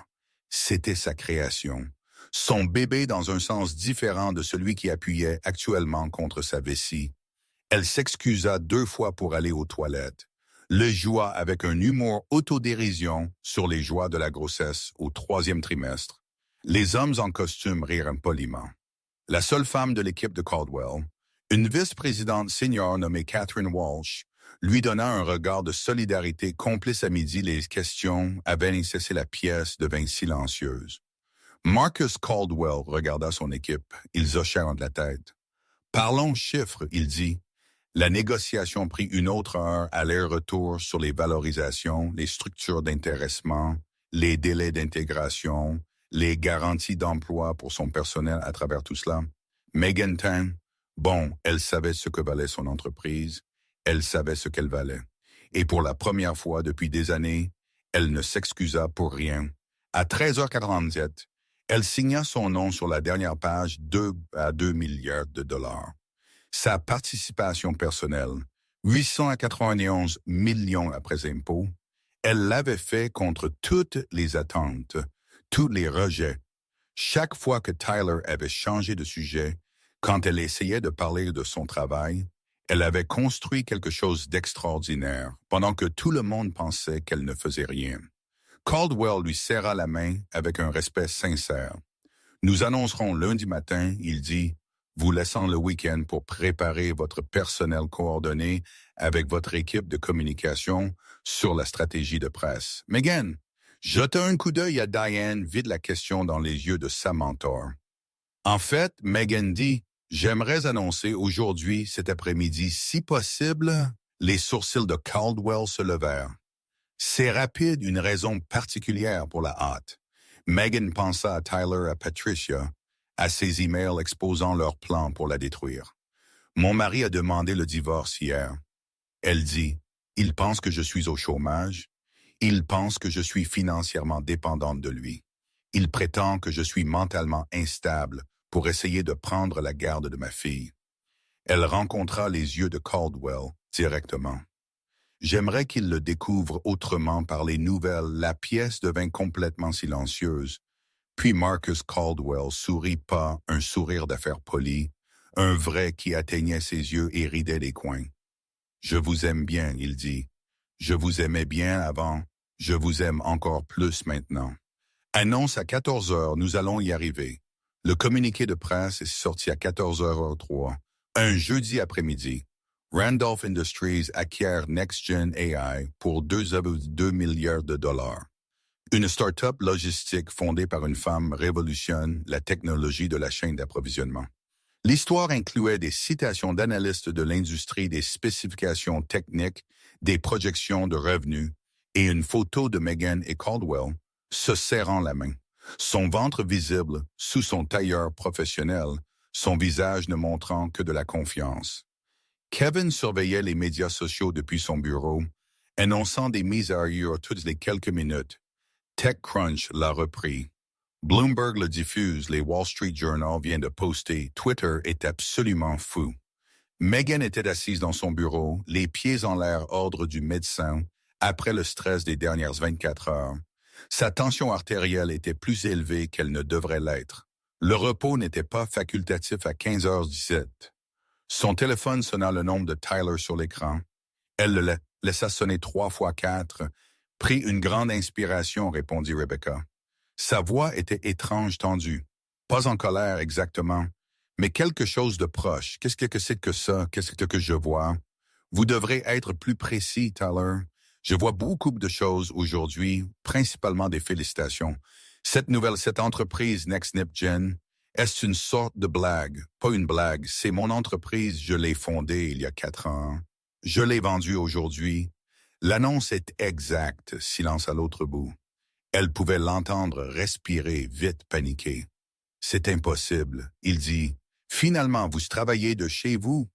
C'était sa création. Son bébé dans un sens différent de celui qui appuyait actuellement contre sa vessie. Elle s'excusa 2 fois pour aller aux toilettes. Le joua avec un humour autodérision sur les joies de la grossesse au 3e trimestre. Les hommes en costume rirent poliment. La seule femme de l'équipe de Caldwell, une vice-présidente senior nommée Catherine Walsh, lui donna un regard de solidarité complice à midi. Les questions avaient cessé, la pièce devint silencieuse. Marcus Caldwell regarda son équipe. Ils hochèrent de la tête. Parlons chiffres, il dit. La négociation prit une autre heure, aller-retour sur les valorisations, les structures d'intéressement, les délais d'intégration, les garanties d'emploi pour son personnel à travers tout cela. Megan Tan, bon, elle savait ce que valait son entreprise, elle savait ce qu'elle valait. Et pour la première fois depuis des années, elle ne s'excusa pour rien. À 13h47, elle signa son nom sur la dernière page 2 à 2 milliards de dollars. Sa participation personnelle, 891 millions après impôts, elle l'avait fait contre toutes les attentes, tous les rejets. Chaque fois que Tyler avait changé de sujet, quand elle essayait de parler de son travail, elle avait construit quelque chose d'extraordinaire, pendant que tout le monde pensait qu'elle ne faisait rien. Caldwell lui serra la main avec un respect sincère. Nous annoncerons lundi matin, il dit, vous laissant le week-end pour préparer votre personnel coordonné avec votre équipe de communication sur la stratégie de presse. Megan, Jeta un coup d'œil à Diane, vide la question dans les yeux de sa mentor. En fait, Megan dit, j'aimerais annoncer aujourd'hui, cet après-midi, si possible, les sourcils de Caldwell se levèrent. C'est rapide, une raison particulière pour la hâte. Megan pensa à Tyler, à Patricia, à ses emails exposant leurs plans pour la détruire. Mon mari a demandé le divorce hier. Elle dit, il pense que je suis au chômage. Il pense que je suis financièrement dépendante de lui. Il prétend que je suis mentalement instable pour essayer de prendre la garde de ma fille. Elle rencontra les yeux de Caldwell directement. J'aimerais qu'il le découvre autrement par les nouvelles. La pièce devint complètement silencieuse. Puis Marcus Caldwell sourit pas, un sourire d'affaires poli, un vrai qui atteignait ses yeux et ridait les coins. Je vous aime bien, il dit. Je vous aimais bien avant. Je vous aime encore plus maintenant. Annonce à 14 heures, nous allons y arriver. Le communiqué de presse est sorti à 14h03, un jeudi après-midi. Randolph Industries acquiert NextGen AI pour 2,2 milliards de dollars. Une start-up logistique fondée par une femme révolutionne la technologie de la chaîne d'approvisionnement. L'histoire incluait des citations d'analystes de l'industrie, des spécifications techniques, des projections de revenus et une photo de Megan et Caldwell se serrant la main. Son ventre visible sous son tailleur professionnel, son visage ne montrant que de la confiance. Kevin surveillait les médias sociaux depuis son bureau, annonçant des mises à jour toutes les quelques minutes. TechCrunch l'a repris. Bloomberg le diffuse, les Wall Street Journal vient de poster. Twitter est absolument fou. Megan était assise dans son bureau, les pieds en l'air ordre du médecin, après le stress des dernières 24 heures. Sa tension artérielle était plus élevée qu'elle ne devrait l'être. Le repos n'était pas facultatif à 15h17. Son téléphone sonna le nom de Tyler sur l'écran. Elle le laissa sonner 3 fois 4. Prit une grande inspiration, répondit Rebecca. Sa voix était étrange, tendue. Pas en colère exactement, mais quelque chose de proche. Qu'est-ce que c'est que ça? Qu'est-ce que je vois? Vous devrez être plus précis, Tyler. Je vois beaucoup de choses aujourd'hui, principalement des félicitations. Cette entreprise NextGen, est une sorte de blague. Pas une blague, c'est mon entreprise, je l'ai fondée il y a 4 ans. Je l'ai vendue aujourd'hui. L'annonce est exacte, silence à l'autre bout. Elle pouvait l'entendre respirer, vite paniquer. C'est impossible, il dit. Finalement, vous travaillez de chez vous.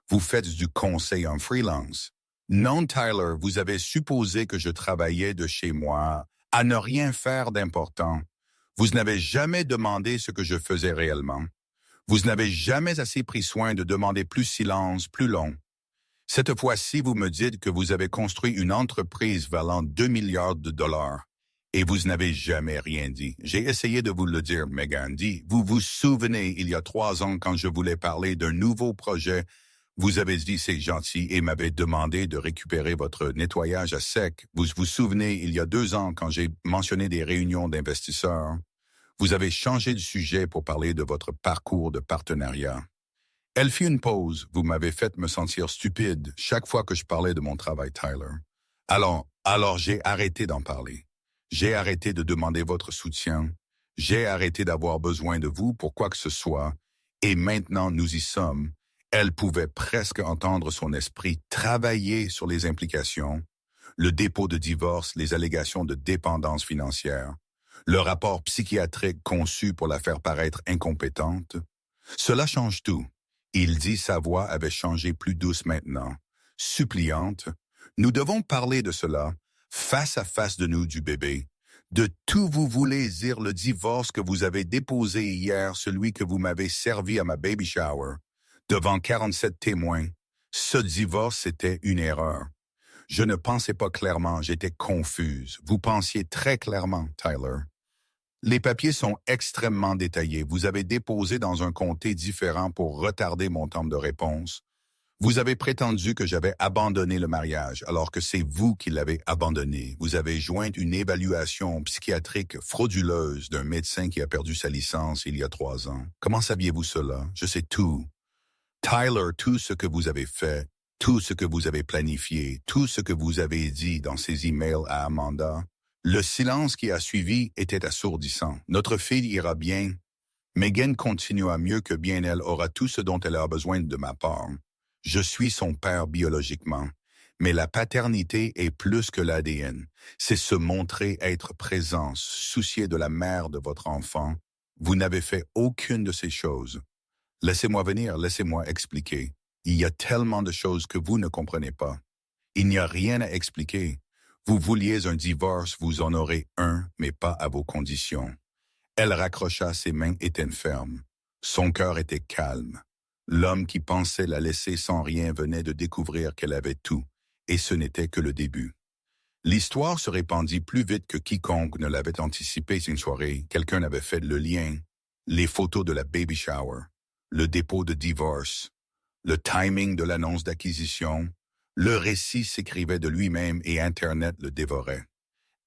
Vous faites du conseil en freelance. Non, Tyler, vous avez supposé que je travaillais de chez moi, à ne rien faire d'important. Vous n'avez jamais demandé ce que je faisais réellement. Vous n'avez jamais assez pris soin de demander plus silence, plus long. Cette fois-ci, vous me dites que vous avez construit une entreprise valant 2 milliards de dollars. Et vous n'avez jamais rien dit. J'ai essayé de vous le dire, Megan dit. Vous vous souvenez, il y a 3 ans, quand je voulais parler d'un nouveau projet, vous avez dit c'est gentil et m'avez demandé de récupérer votre nettoyage à sec. Vous vous souvenez, il y a 2 ans, quand j'ai mentionné des réunions d'investisseurs, vous avez changé de sujet pour parler de votre parcours de partenariat. Elle fit une pause. Vous m'avez fait me sentir stupide chaque fois que je parlais de mon travail, Tyler. Alors j'ai arrêté d'en parler. J'ai arrêté de demander votre soutien. J'ai arrêté d'avoir besoin de vous pour quoi que ce soit. Et maintenant, nous y sommes. Elle pouvait presque entendre son esprit travailler sur les implications, le dépôt de divorce, les allégations de dépendance financière, le rapport psychiatrique conçu pour la faire paraître incompétente. Cela change tout. Il dit sa voix avait changé plus douce maintenant, suppliante. Nous devons parler de cela, face à face de nous du bébé. De tout vous voulez dire le divorce que vous avez déposé hier, celui que vous m'avez servi à ma baby shower, devant 47 témoins. Ce divorce, c'était une erreur. Je ne pensais pas clairement, j'étais confuse. Vous pensiez très clairement, Tyler. Les papiers sont extrêmement détaillés. Vous avez déposé dans un comté différent pour retarder mon temps de réponse. Vous avez prétendu que j'avais abandonné le mariage, alors que c'est vous qui l'avez abandonné. Vous avez joint une évaluation psychiatrique frauduleuse d'un médecin qui a perdu sa licence il y a 3 ans. Comment saviez-vous cela? Je sais tout. Tyler, tout ce que vous avez fait, tout ce que vous avez planifié, tout ce que vous avez dit dans ces emails à Amanda, Le silence qui a suivi était assourdissant. Notre fille ira bien. Megan continua mieux que bien elle aura tout ce dont elle a besoin de ma part. Je suis son père biologiquement. Mais la paternité est plus que l'ADN. C'est se montrer être présent, soucier de la mère de votre enfant. Vous n'avez fait aucune de ces choses. Laissez-moi venir, laissez-moi expliquer. Il y a tellement de choses que vous ne comprenez pas. Il n'y a rien à expliquer. Vous vouliez un divorce, vous en aurez un, mais pas à vos conditions. Elle raccrocha ses mains étaient fermes. Son cœur était calme. L'homme qui pensait la laisser sans rien venait de découvrir qu'elle avait tout, et ce n'était que le début. L'histoire se répandit plus vite que quiconque ne l'avait anticipé une soirée. Quelqu'un avait fait le lien, les photos de la baby shower, le dépôt de divorce, le timing de l'annonce d'acquisition. Le récit s'écrivait de lui-même et Internet le dévorait.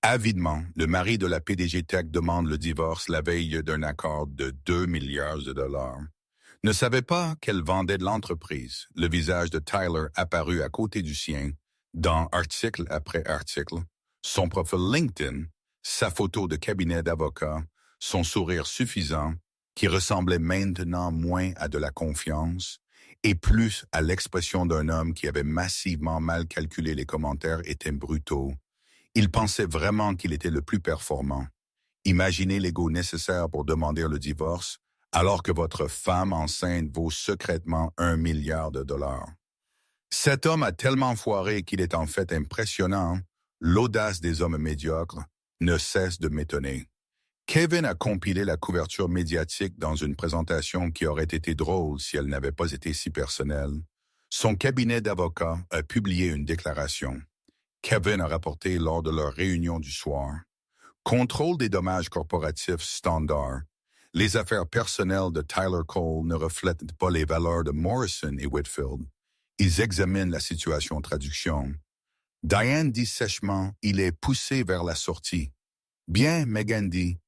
Avidement, le mari de la PDG Tech demande le divorce la veille d'un accord de 2 milliards de dollars. Ne savait pas qu'elle vendait de l'entreprise. Le visage de Tyler apparut à côté du sien, dans article après article, son profil LinkedIn, sa photo de cabinet d'avocat, son sourire suffisant, qui ressemblait maintenant moins à de la confiance, et plus à l'expression d'un homme qui avait massivement mal calculé les commentaires étaient brutaux. Il pensait vraiment qu'il était le plus performant. Imaginez l'ego nécessaire pour demander le divorce, alors que votre femme enceinte vaut secrètement 1 milliard de dollars. Cet homme a tellement foiré qu'il est en fait impressionnant. L'audace des hommes médiocres ne cesse de m'étonner. Kevin a compilé la couverture médiatique dans une présentation qui aurait été drôle si elle n'avait pas été si personnelle. Son cabinet d'avocats a publié une déclaration. Kevin a rapporté lors de leur réunion du soir. Contrôle des dommages corporatifs standard. Les affaires personnelles de Tyler Cole ne reflètent pas les valeurs de Morrison et Whitfield. Ils examinent la situation en traduction. Diane dit sèchement, il est poussé vers la sortie. Bien, Megan dit,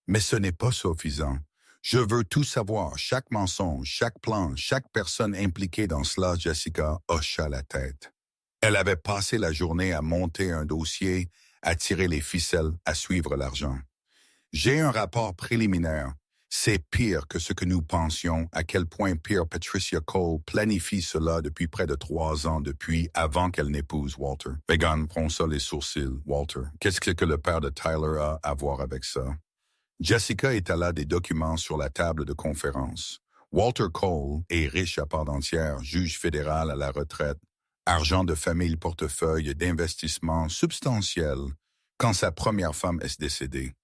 mais ce n'est pas suffisant. Je veux tout savoir, chaque mensonge, chaque plan, chaque personne impliquée dans cela. Jessica hocha la tête. Elle avait passé la journée à monter un dossier, à tirer les ficelles, à suivre l'argent. J'ai un rapport préliminaire. C'est pire que ce que nous pensions, à quel point pire Patricia Cole planifie cela depuis près de 3 ans, depuis avant qu'elle n'épouse Walter. Megan fronça les sourcils. Walter, qu'est-ce que le père de Tyler a à voir avec ça? Jessica étala des documents sur la table de conférence. Walter Cole est riche à part entière, juge fédéral à la retraite, argent de famille, portefeuille d'investissement substantiel quand sa première femme est décédée.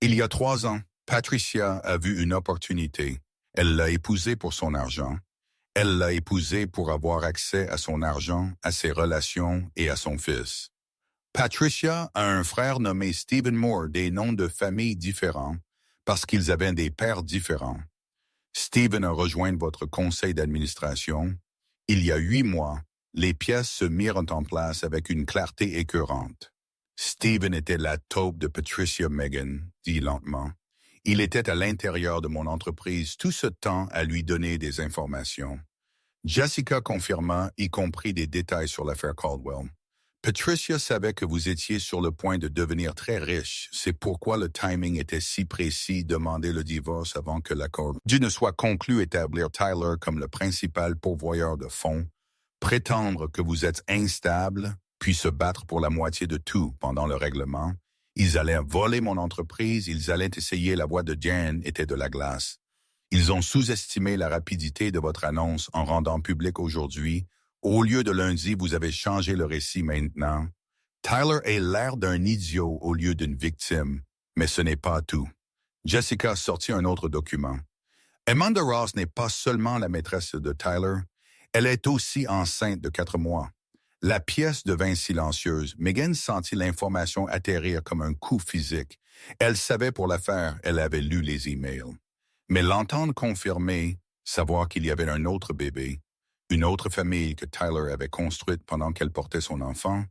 Il y a 3 ans, Patricia a vu une opportunité. Elle l'a épousé pour son argent. Elle l'a épousé pour avoir accès à son argent, à ses relations et à son fils. Patricia a un frère nommé Stephen Moore, des noms de famille différents, parce qu'ils avaient des pères différents. Stephen a rejoint votre conseil d'administration. Il y a 8 mois, les pièces se mirent en place avec une clarté écœurante. Stephen était la taupe de Patricia Megan, dit lentement. Il était à l'intérieur de mon entreprise tout ce temps à lui donner des informations. Jessica confirma, y compris des détails sur l'affaire Caldwell. Patricia savait que vous étiez sur le point de devenir très riche. C'est pourquoi le timing était si précis, demander le divorce avant que l'accord ne soit conclu, établir Tyler comme le principal pourvoyeur de fonds, prétendre que vous êtes instable, puis se battre pour la moitié de tout pendant le règlement. Ils allaient voler mon entreprise, ils allaient essayer la voie de Jan était de la glace. Ils ont sous-estimé la rapidité de votre annonce en rendant public aujourd'hui. Au lieu de lundi, vous avez changé le récit maintenant. Tyler a l'air d'un idiot au lieu d'une victime, mais ce n'est pas tout. Jessica sortit un autre document. Amanda Ross n'est pas seulement la maîtresse de Tyler, elle est aussi enceinte de 4 mois. La pièce devint silencieuse. Megan sentit l'information atterrir comme un coup physique. Elle savait pour l'affaire, elle avait lu les emails. Mais l'entendre confirmer, savoir qu'il y avait un autre bébé, une autre famille que Tyler avait construite pendant qu'elle portait son enfant,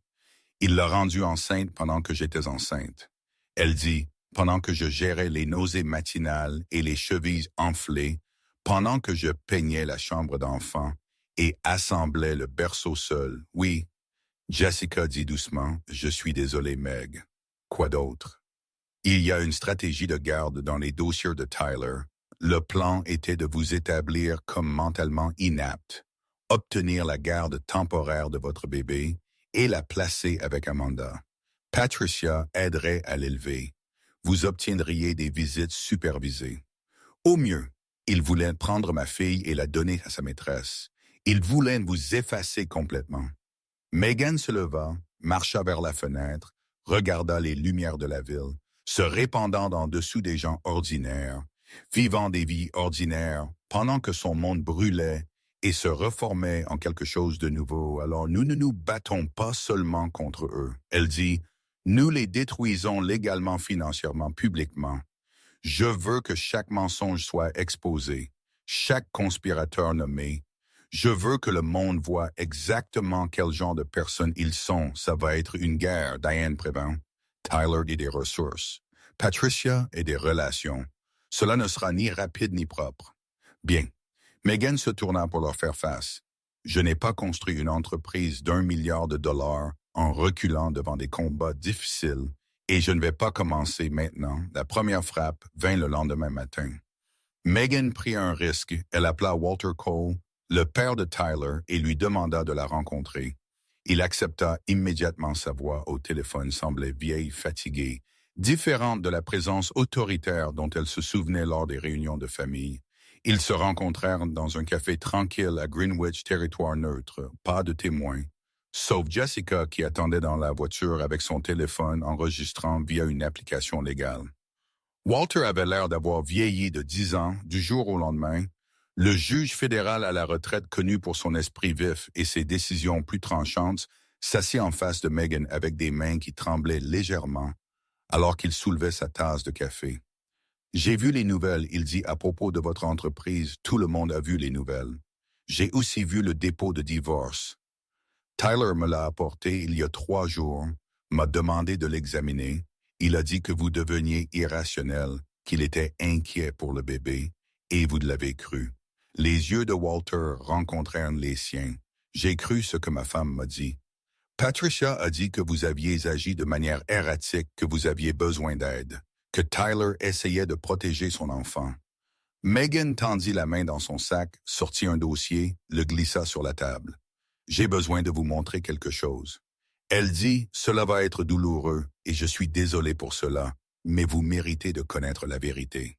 il l'a rendue enceinte pendant que j'étais enceinte. Elle dit, pendant que je gérais les nausées matinales et les chevilles enflées, pendant que je peignais la chambre d'enfant et assemblais le berceau seul. Oui, Jessica dit doucement, je suis désolé, Meg. Quoi d'autre? Il y a une stratégie de garde dans les dossiers de Tyler. Le plan était de vous établir comme mentalement inapte, obtenir la garde temporaire de votre bébé et la placer avec Amanda. Patricia aiderait à l'élever. Vous obtiendriez des visites supervisées. Au mieux, il voulait prendre ma fille et la donner à sa maîtresse. Il voulait vous effacer complètement. Megan se leva, marcha vers la fenêtre, regarda les lumières de la ville, se répandant en dessous des gens ordinaires, vivant des vies ordinaires pendant que son monde brûlait et se reformait en quelque chose de nouveau. Alors nous ne nous battons pas seulement contre eux. Elle dit, nous les détruisons légalement, financièrement, publiquement. Je veux que chaque mensonge soit exposé, chaque conspirateur nommé. Je veux que le monde voit exactement quel genre de personnes ils sont. Ça va être une guerre. Diane prévint. Tyler et des ressources. Patricia et des relations. Cela ne sera ni rapide ni propre. Bien. Megan se tourna pour leur faire face. Je n'ai pas construit une entreprise d'1 milliard de dollars en reculant devant des combats difficiles et je ne vais pas commencer maintenant. La première frappe vint le lendemain matin. Megan prit un risque. Elle appela Walter Cole, le père de Tyler, et lui demanda de la rencontrer. Il accepta immédiatement. Sa voix au téléphone semblait vieille, fatiguée, différente de la présence autoritaire dont elle se souvenait lors des réunions de famille. Ils se rencontrèrent dans un café tranquille à Greenwich, territoire neutre, pas de témoins, sauf Jessica qui attendait dans la voiture avec son téléphone enregistrant via une application légale. Walter avait l'air d'avoir vieilli de 10 ans du jour au lendemain. Le juge fédéral à la retraite connu pour son esprit vif et ses décisions plus tranchantes s'assit en face de Megan avec des mains qui tremblaient légèrement alors qu'il soulevait sa tasse de café. J'ai vu les nouvelles, il dit à propos de votre entreprise. Tout le monde a vu les nouvelles. J'ai aussi vu le dépôt de divorce. Tyler me l'a apporté il y a 3 jours, m'a demandé de l'examiner. Il a dit que vous deveniez irrationnel, qu'il était inquiet pour le bébé, et vous l'avez cru. Les yeux de Walter rencontrèrent les siens. J'ai cru ce que ma femme m'a dit. Patricia a dit que vous aviez agi de manière erratique, que vous aviez besoin d'aide, que Tyler essayait de protéger son enfant. Megan tendit la main dans son sac, sortit un dossier, le glissa sur la table. J'ai besoin de vous montrer quelque chose. Elle dit, cela va être douloureux, et je suis désolé pour cela, mais vous méritez de connaître la vérité.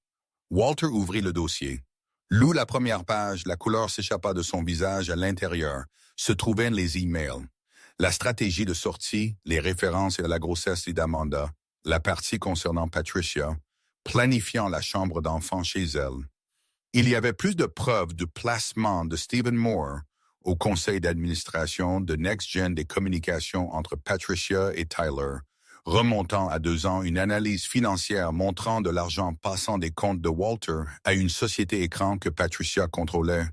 Walter ouvrit le dossier. Lut la première page, la couleur s'échappa de son visage. À l'intérieur se trouvaient les emails. La stratégie de sortie, les références à la grossesse d'Amanda, la partie concernant Patricia, planifiant la chambre d'enfant chez elle. Il y avait plus de preuves du placement de Stephen Moore au conseil d'administration de NextGen des communications entre Patricia et Tyler, remontant à 2 ans une analyse financière montrant de l'argent passant des comptes de Walter à une société écran que Patricia contrôlait.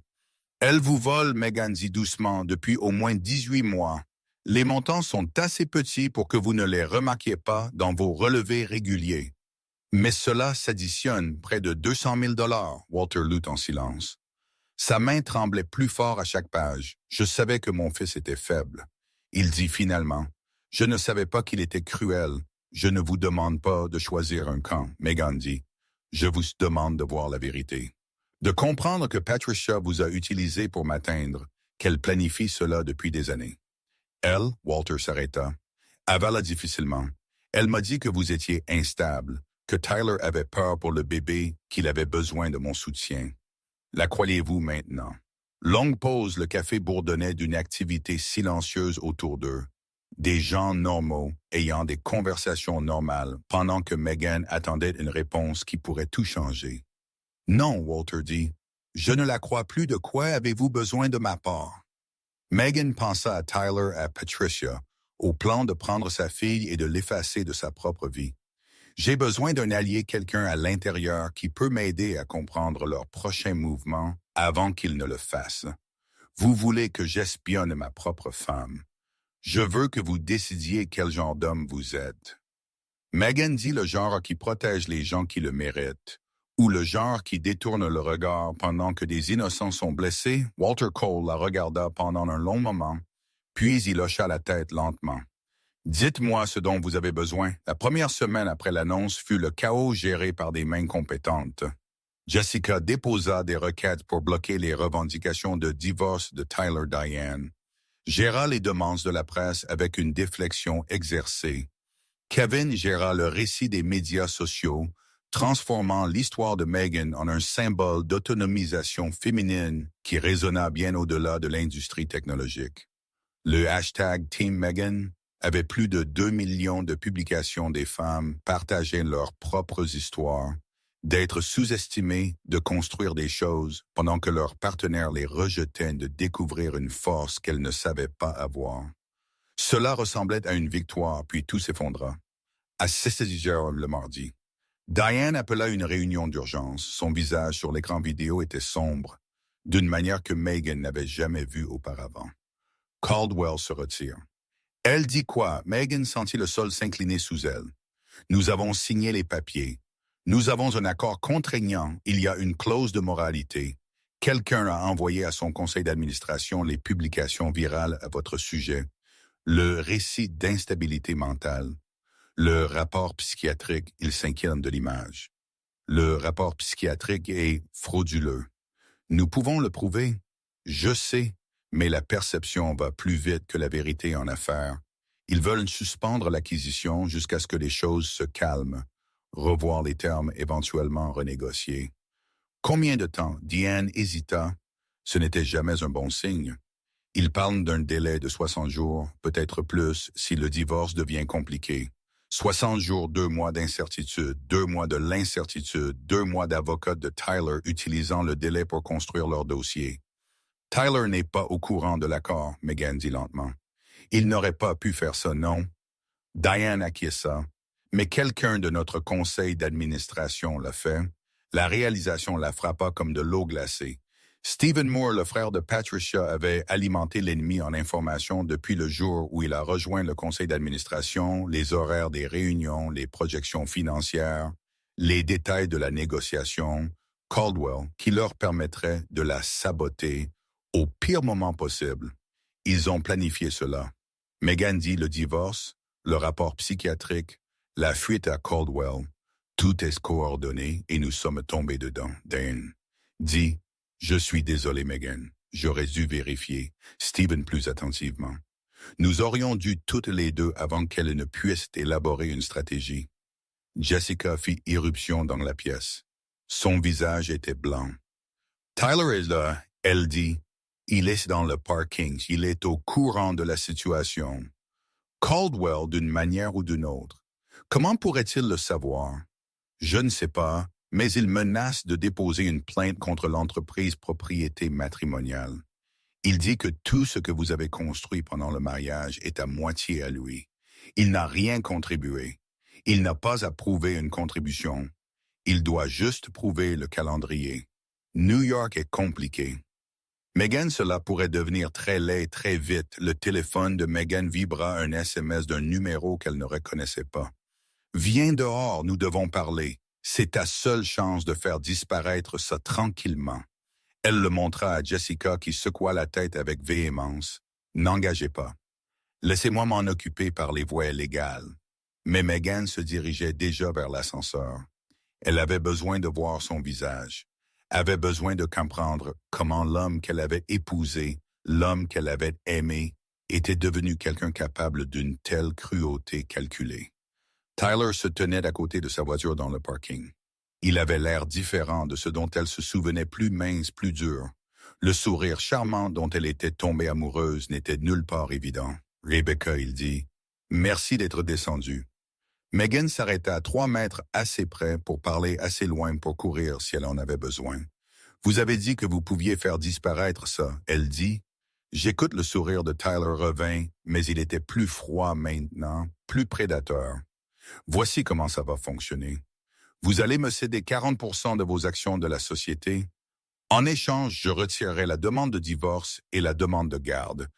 Elle vous vole, Megan dit doucement, depuis au moins 18 mois. Les montants sont assez petits pour que vous ne les remarquiez pas dans vos relevés réguliers. Mais cela s'additionne près de 200 000 $, Walter lut en silence. Sa main tremblait plus fort à chaque page. Je savais que mon fils était faible. Il dit finalement, je ne savais pas qu'il était cruel. Je ne vous demande pas de choisir un camp, Megan dit. Je vous demande de voir la vérité. De comprendre que Patricia vous a utilisé pour m'atteindre, qu'elle planifie cela depuis des années. Elle, Walter s'arrêta, avala difficilement. Elle m'a dit que vous étiez instable, que Tyler avait peur pour le bébé, qu'il avait besoin de mon soutien. La croyez-vous maintenant? Longue pause, le café bourdonnait d'une activité silencieuse autour d'eux. Des gens normaux, ayant des conversations normales, pendant que Megan attendait une réponse qui pourrait tout changer. Non, Walter dit. Je ne la crois plus. De quoi avez-vous besoin de ma part? Megan pensa à Tyler, à Patricia, au plan de prendre sa fille et de l'effacer de sa propre vie. J'ai besoin d'un allié, quelqu'un à l'intérieur qui peut m'aider à comprendre leurs prochains mouvements avant qu'ils ne le fassent. Vous voulez que j'espionne ma propre femme. Je veux que vous décidiez quel genre d'homme vous êtes. Megan dit le genre qui protège les gens qui le méritent, ou le genre qui détourne le regard pendant que des innocents sont blessés. Walter Cole la regarda pendant un long moment, puis il hocha la tête lentement. Dites-moi ce dont vous avez besoin. La première semaine après l'annonce fut le chaos géré par des mains compétentes. Jessica déposa des requêtes pour bloquer les revendications de divorce de Tyler Diane, géra les demandes de la presse avec une déflexion exercée. Kevin géra le récit des médias sociaux, transformant l'histoire de Meghan en un symbole d'autonomisation féminine qui résonna bien au-delà de l'industrie technologique. Le hashtag Team Meghan avait plus de 2 millions de publications des femmes partageant leurs propres histoires, d'être sous-estimées, de construire des choses, pendant que leurs partenaires les rejetaient de découvrir une force qu'elles ne savaient pas avoir. Cela ressemblait à une victoire, puis tout s'effondra. À 6h le mardi, Diane appela une réunion d'urgence. Son visage sur l'écran vidéo était sombre, d'une manière que Meghan n'avait jamais vue auparavant. Caldwell se retire. Elle dit quoi? Meghan sentit le sol s'incliner sous elle. Nous avons signé les papiers. Nous avons un accord contraignant. Il y a une clause de moralité. Quelqu'un a envoyé à son conseil d'administration les publications virales à votre sujet. Le récit d'instabilité mentale. Le rapport psychiatrique, il s'inquiète de l'image. Le rapport psychiatrique est frauduleux. Nous pouvons le prouver. Je sais, mais la perception va plus vite que la vérité en affaires. Ils veulent suspendre l'acquisition jusqu'à ce que les choses se calment, revoir les termes éventuellement renégociés. Combien de temps? Diane hésita. Ce n'était jamais un bon signe. Ils parlent d'un délai de 60 jours, peut-être plus, si le divorce devient compliqué. 60 jours, 2 mois d'incertitude, 2 mois de l'incertitude, 2 mois d'avocats de Tyler utilisant le délai pour construire leur dossier. Tyler n'est pas au courant de l'accord, Meghan dit lentement. Il n'aurait pas pu faire ça, non? Diane acquiesça. Mais quelqu'un de notre conseil d'administration l'a fait. La réalisation la frappa comme de l'eau glacée. Stephen Moore, le frère de Patricia, avait alimenté l'ennemi en informations depuis le jour où il a rejoint le conseil d'administration, les horaires des réunions, les projections financières, les détails de la négociation, Caldwell, qui leur permettrait de la saboter au pire moment possible. Ils ont planifié cela. Meghan dit le divorce, le rapport psychiatrique, la fuite à Caldwell, tout est coordonné et nous sommes tombés dedans. Diane dit « Je suis désolé, Meghan. J'aurais dû vérifier. » Stephen plus attentivement. Nous aurions dû toutes les deux avant qu'elle ne puisse élaborer une stratégie. Jessica fit irruption dans la pièce. Son visage était blanc. Tyler est là, elle dit. Il est dans le parking. Il est au courant de la situation. Caldwell, d'une manière ou d'une autre. Comment pourrait-il le savoir? Je ne sais pas, mais il menace de déposer une plainte contre l'entreprise propriété matrimoniale. Il dit que tout ce que vous avez construit pendant le mariage est à moitié à lui. Il n'a rien contribué. Il n'a pas à prouver une contribution. Il doit juste prouver le calendrier. New York est compliqué. Meghan, cela pourrait devenir très laid très vite. Le téléphone de Meghan vibra un SMS d'un numéro qu'elle ne reconnaissait pas. « Viens dehors, nous devons parler. C'est ta seule chance de faire disparaître ça tranquillement. » Elle le montra à Jessica qui secoua la tête avec véhémence. « N'engagez pas. Laissez-moi m'en occuper par les voies légales. » Mais Meghan se dirigeait déjà vers l'ascenseur. Elle avait besoin de voir son visage, avait besoin de comprendre comment l'homme qu'elle avait épousé, l'homme qu'elle avait aimé, était devenu quelqu'un capable d'une telle cruauté calculée. Tyler se tenait à côté de sa voiture dans le parking. Il avait l'air différent de ce dont elle se souvenait, plus mince, plus dur. Le sourire charmant dont elle était tombée amoureuse n'était nulle part évident. « Rebecca, il dit, merci d'être descendue. » Meghan s'arrêta à 3 mètres assez près pour parler assez loin pour courir si elle en avait besoin. « Vous avez dit que vous pouviez faire disparaître ça. » Elle dit. J'écoute le sourire de Tyler revint, mais il était plus froid maintenant, plus prédateur. Voici comment ça va fonctionner. Vous allez me céder 40% de vos actions de la société. En échange, je retirerai la demande de divorce et la demande de garde.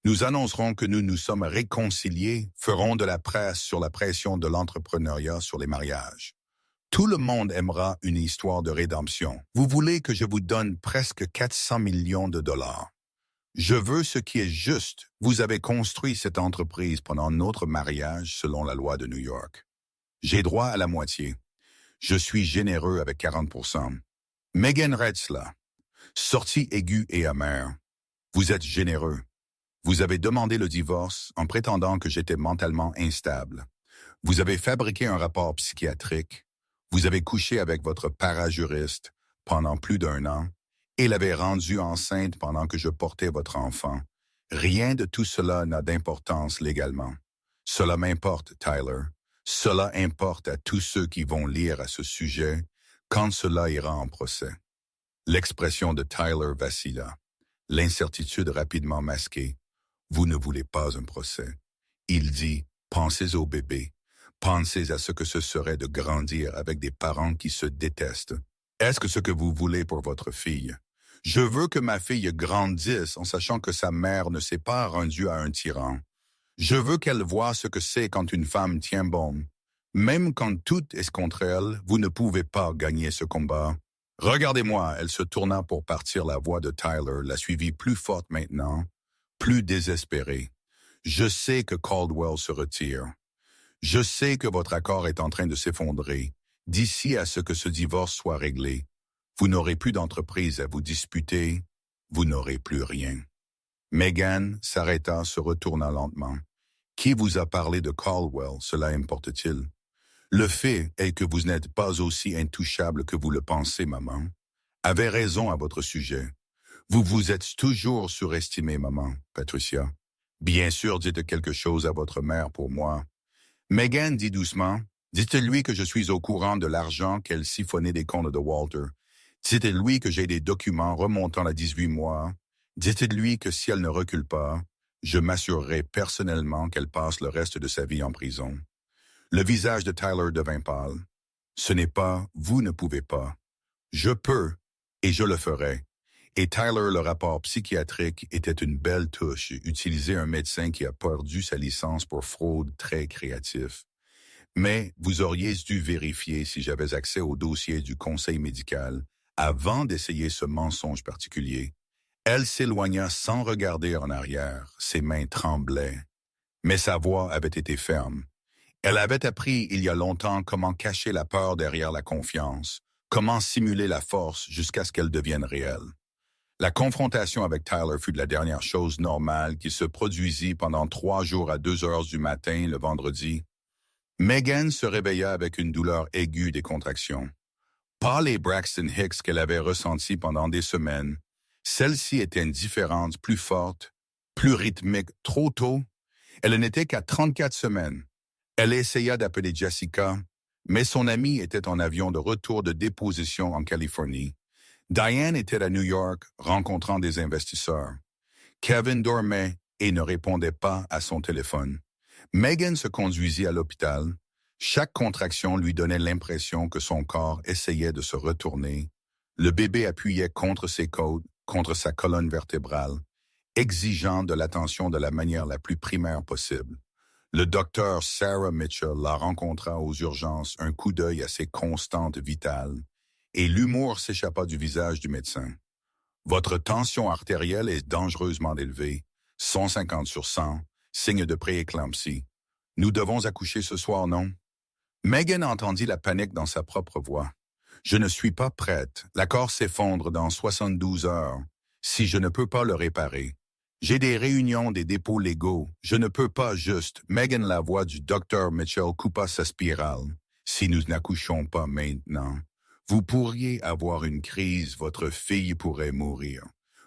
Nous annoncerons que nous nous sommes réconciliés, ferons de la presse sur la pression de l'entrepreneuriat sur les mariages. Tout le monde aimera une histoire de rédemption. Vous voulez que je vous donne presque 400 millions de dollars. Je veux ce qui est juste. Vous avez construit cette entreprise pendant notre mariage selon la loi de New York. J'ai droit à la moitié. Je suis généreux avec 40%. Megan Retzla, sortie aiguë et amère. Vous êtes généreux. Vous avez demandé le divorce en prétendant que j'étais mentalement instable. Vous avez fabriqué un rapport psychiatrique. Vous avez couché avec votre parajuriste pendant plus d'1 an et l'avez rendue enceinte pendant que je portais votre enfant. Rien de tout cela n'a d'importance légalement. Cela m'importe, Tyler. Cela importe à tous ceux qui vont lire à ce sujet quand cela ira en procès. L'expression de Tyler vacilla. L'incertitude rapidement masquée. Vous ne voulez pas un procès. Il dit, pensez au bébé. Pensez à ce que ce serait de grandir avec des parents qui se détestent. Est-ce que ce que vous voulez pour votre fille? Je veux que ma fille grandisse en sachant que sa mère ne s'est pas rendue à un tyran. Je veux qu'elle voie ce que c'est quand une femme tient bon. Même quand tout est contre elle, vous ne pouvez pas gagner ce combat. Regardez-moi, elle se tourna pour partir. La voix de Tyler la suivit plus forte maintenant, plus désespérée. Je sais que Caldwell se retire. Je sais que votre accord est en train de s'effondrer. D'ici à ce que ce divorce soit réglé, vous n'aurez plus d'entreprise à vous disputer, vous n'aurez plus rien. Megan s'arrêta, se retourna lentement. Qui vous a parlé de Caldwell, cela importe-t-il? Le fait est que vous n'êtes pas aussi intouchable que vous le pensez, maman. Avez raison à votre sujet. Vous vous êtes toujours surestimé, maman, Patricia. Bien sûr, dites quelque chose à votre mère pour moi. Megan dit doucement, dites-lui que je suis au courant de l'argent qu'elle siphonnait des comptes de Walter. Dites-lui que j'ai des documents remontant à 18 mois. Dites-lui que si elle ne recule pas, je m'assurerai personnellement qu'elle passe le reste de sa vie en prison. Le visage de Tyler devint pâle. Ce n'est pas, vous ne pouvez pas. Je peux, et je le ferai. Et Tyler, le rapport psychiatrique était une belle touche. Utiliser un médecin qui a perdu sa licence pour fraude très créatif. Mais vous auriez dû vérifier si j'avais accès au dossier du conseil médical avant d'essayer ce mensonge particulier. Elle s'éloigna sans regarder en arrière. Ses mains tremblaient. Mais sa voix avait été ferme. Elle avait appris il y a longtemps comment cacher la peur derrière la confiance, comment simuler la force jusqu'à ce qu'elle devienne réelle. La confrontation avec Tyler fut la dernière chose normale qui se produisit pendant 3 jours à 2 heures du matin le vendredi. Megan se réveilla avec une douleur aiguë des contractions. Pas les Braxton Hicks qu'elle avait ressenties pendant des semaines. Celle-ci était différente, plus forte, plus rythmique, trop tôt. Elle n'était qu'à 34 semaines. Elle essaya d'appeler Jessica, mais son amie était en avion de retour de déposition en Californie. Diane était à New York, rencontrant des investisseurs. Kevin dormait et ne répondait pas à son téléphone. Megan se conduisit à l'hôpital. Chaque contraction lui donnait l'impression que son corps essayait de se retourner. Le bébé appuyait contre ses côtes, contre sa colonne vertébrale, exigeant de l'attention de la manière la plus primaire possible. Le docteur Sarah Mitchell la rencontra aux urgences, un coup d'œil à ses constantes vitales, et l'humour s'échappa du visage du médecin. Votre tension artérielle est dangereusement élevée, 150/100, signe de prééclampsie. Nous devons accoucher ce soir, non? Megan entendit la panique dans sa propre voix. Je ne suis pas prête. L'accord s'effondre dans 72 heures. Si je ne peux pas le réparer. J'ai des réunions des dépôts légaux. Je ne peux pas juste. Megan, la voix du docteur Mitchell coupa sa spirale. Si nous n'accouchons pas maintenant, vous pourriez avoir une crise, votre fille pourrait mourir.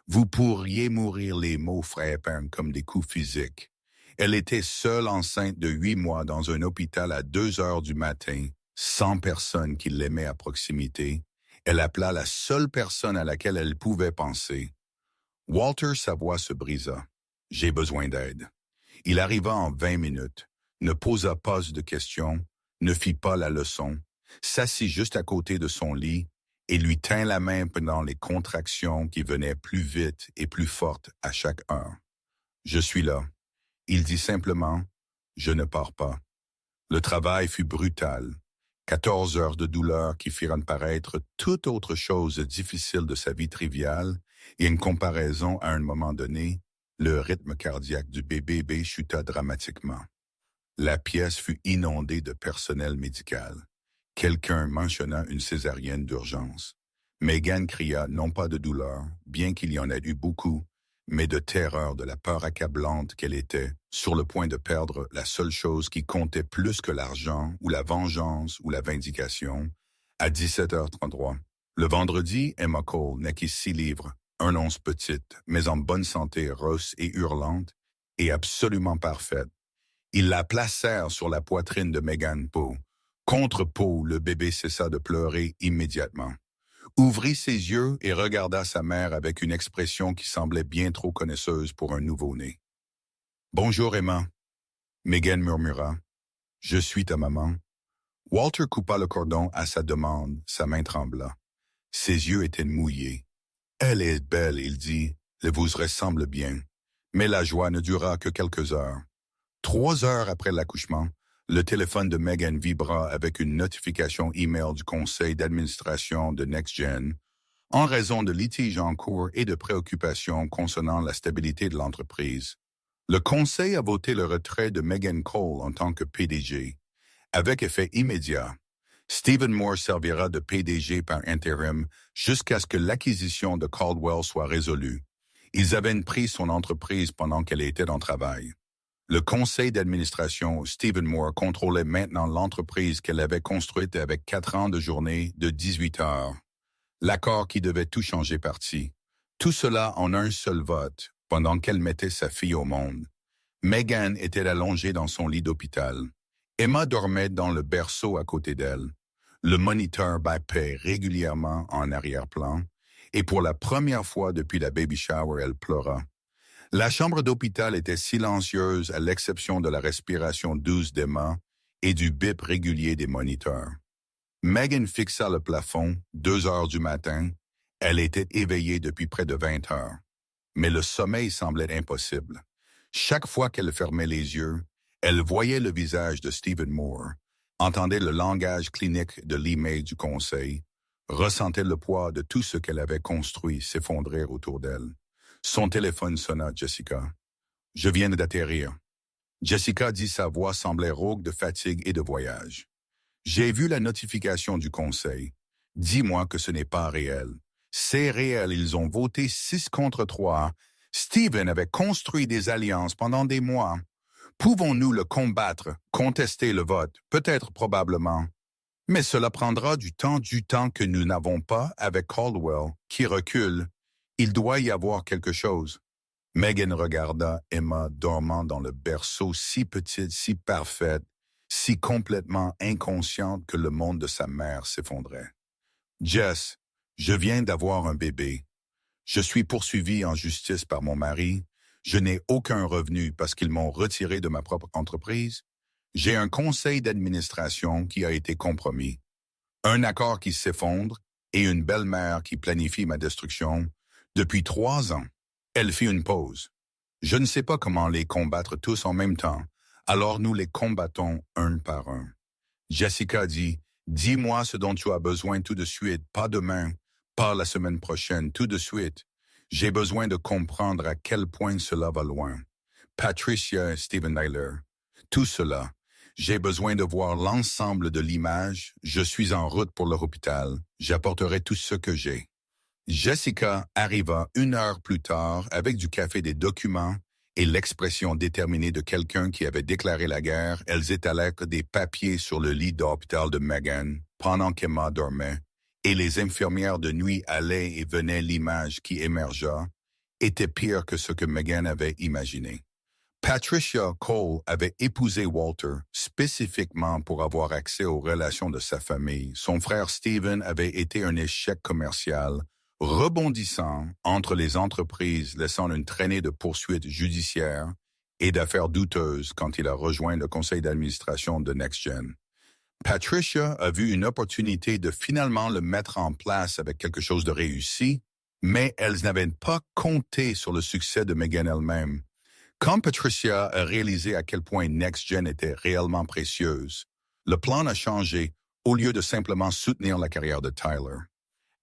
Vous pourriez mourir, les mots frappèrent comme des coups physiques. Elle était seule enceinte de 8 mois dans un hôpital à 2 heures du matin, sans personne qui l'aimait à proximité. Elle appela la seule personne à laquelle elle pouvait penser. Walter, sa voix se brisa. J'ai besoin d'aide. Il arriva en 20 minutes, ne posa pas de questions, ne fit pas la leçon, s'assit juste à côté de son lit et lui tint la main pendant les contractions qui venaient plus vite et plus fortes à chaque heure. Je suis là. Il dit simplement, je ne pars pas. Le travail fut brutal. 14 heures de douleur qui firent paraître toute autre chose difficile de sa vie triviale Et une comparaison à un moment donné, le rythme cardiaque du bébé chuta dramatiquement. La pièce fut inondée de personnel médical. Quelqu'un mentionna une césarienne d'urgence. Megan cria non pas de douleur, bien qu'il y en ait eu beaucoup, mais de terreur, de la peur accablante qu'elle était, sur le point de perdre la seule chose qui comptait plus que l'argent, ou la vengeance, ou la vindication, à 17h33. Le vendredi, Emma Cole naquit 6 livres, 1 once petite, mais en bonne santé, rosse et hurlante, et absolument parfaite. Ils la placèrent sur la poitrine de Megan Poe. Contre Poe, le bébé cessa de pleurer immédiatement. Ouvrit ses yeux et regarda sa mère avec une expression qui semblait bien trop connaisseuse pour un nouveau-né. « Bonjour, Emma. » Megan murmura. « Je suis ta maman. » Walter coupa le cordon à sa demande, sa main trembla. Ses yeux étaient mouillés. « Elle est belle, » il dit, « elle vous ressemble bien. » Mais la joie ne dura que quelques heures. 3 heures après l'accouchement, le téléphone de Megan vibra avec une notification email du conseil d'administration de NextGen en raison de litiges en cours et de préoccupations concernant la stabilité de l'entreprise. Le conseil a voté le retrait de Megan Cole en tant que PDG. Avec effet immédiat, Stephen Moore servira de PDG par intérim jusqu'à ce que l'acquisition de Caldwell soit résolue. Ils avaient pris son entreprise pendant qu'elle était en travail. Le conseil d'administration, Stephen Moore, contrôlait maintenant l'entreprise qu'elle avait construite avec 4 ans de journée de 18 heures. L'accord qui devait tout changer partit. Tout cela en un seul vote, pendant qu'elle mettait sa fille au monde. Megan était allongée dans son lit d'hôpital. Emma dormait dans le berceau à côté d'elle. Le moniteur bipait régulièrement en arrière-plan, et pour la première fois depuis la baby shower, elle pleura. La chambre d'hôpital était silencieuse à l'exception de la respiration douce d'Emma et du bip régulier des moniteurs. Megan fixa le plafond, 2 heures du matin. Elle était éveillée depuis près de 20 heures. Mais le sommeil semblait impossible. Chaque fois qu'elle fermait les yeux, elle voyait le visage de Stephen Moore, entendait le langage clinique de l'email du conseil, ressentait le poids de tout ce qu'elle avait construit s'effondrer autour d'elle. Son téléphone sonna, Jessica. « Je viens d'atterrir. » Jessica dit, sa voix semblait rauque de fatigue et de voyage. « J'ai vu la notification du conseil. Dis-moi que ce n'est pas réel. C'est réel, ils ont voté 6 contre 3. Stephen avait construit des alliances pendant des mois. Pouvons-nous le combattre, contester le vote, peut-être probablement. Mais cela prendra du temps que nous n'avons pas avec Caldwell, qui recule. Il doit y avoir quelque chose. » Megan regarda Emma dormant dans le berceau, si petite, si parfaite, si complètement inconsciente que le monde de sa mère s'effondrait. « Jess, je viens d'avoir un bébé. Je suis poursuivi en justice par mon mari. Je n'ai aucun revenu parce qu'ils m'ont retiré de ma propre entreprise. J'ai un conseil d'administration qui a été compromis. Un accord qui s'effondre et une belle-mère qui planifie ma destruction. Depuis 3 ans, elle fit une pause. Je ne sais pas comment les combattre tous en même temps, alors nous les combattons un par un. Jessica dit, « Dis-moi ce dont tu as besoin tout de suite, pas demain, pas la semaine prochaine, tout de suite. J'ai besoin de comprendre à quel point cela va loin. Patricia et Steven Nyler, tout cela. J'ai besoin de voir l'ensemble de l'image. Je suis en route pour l'hôpital. J'apporterai tout ce que j'ai. » Jessica arriva 1 heure plus tard avec du café, des documents et l'expression déterminée de quelqu'un qui avait déclaré la guerre. Elles étalaient des papiers sur le lit d'hôpital de Megan pendant qu'Emma dormait, et les infirmières de nuit allaient et venaient. L'image qui émergea était pire que ce que Megan avait imaginé. Patricia Cole avait épousé Walter spécifiquement pour avoir accès aux relations de sa famille. Son frère Stephen avait été un échec commercial, rebondissant entre les entreprises, laissant une traînée de poursuites judiciaires et d'affaires douteuses quand il a rejoint le conseil d'administration de NextGen. Patricia a vu une opportunité de finalement le mettre en place avec quelque chose de réussi, mais elles n'avaient pas compté sur le succès de Megan elle-même. Quand Patricia a réalisé à quel point NextGen était réellement précieuse, le plan a changé au lieu de simplement soutenir la carrière de Tyler.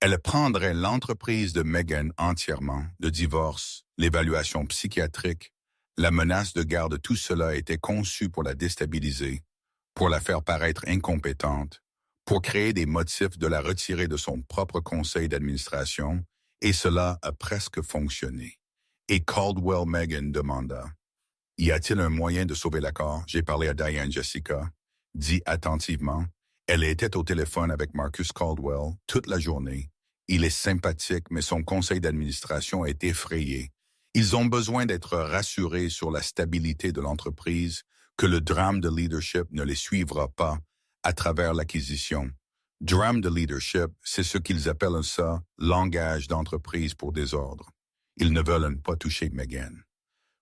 Elle prendrait l'entreprise de Meghan entièrement, le divorce, l'évaluation psychiatrique, la menace de garde, tout cela était conçu pour la déstabiliser, pour la faire paraître incompétente, pour créer des motifs de la retirer de son propre conseil d'administration, et cela a presque fonctionné. Et Caldwell Meghan demanda, « Y a-t-il un moyen de sauver l'accord? » J'ai parlé à Diane Jessica, dit attentivement. Elle était au téléphone avec Marcus Caldwell toute la journée. Il est sympathique, mais son conseil d'administration est effrayé. Ils ont besoin d'être rassurés sur la stabilité de l'entreprise, que le drame de leadership ne les suivra pas à travers l'acquisition. Drame de leadership, c'est ce qu'ils appellent ça, langage d'entreprise pour désordre. Ils ne veulent pas toucher Meghan.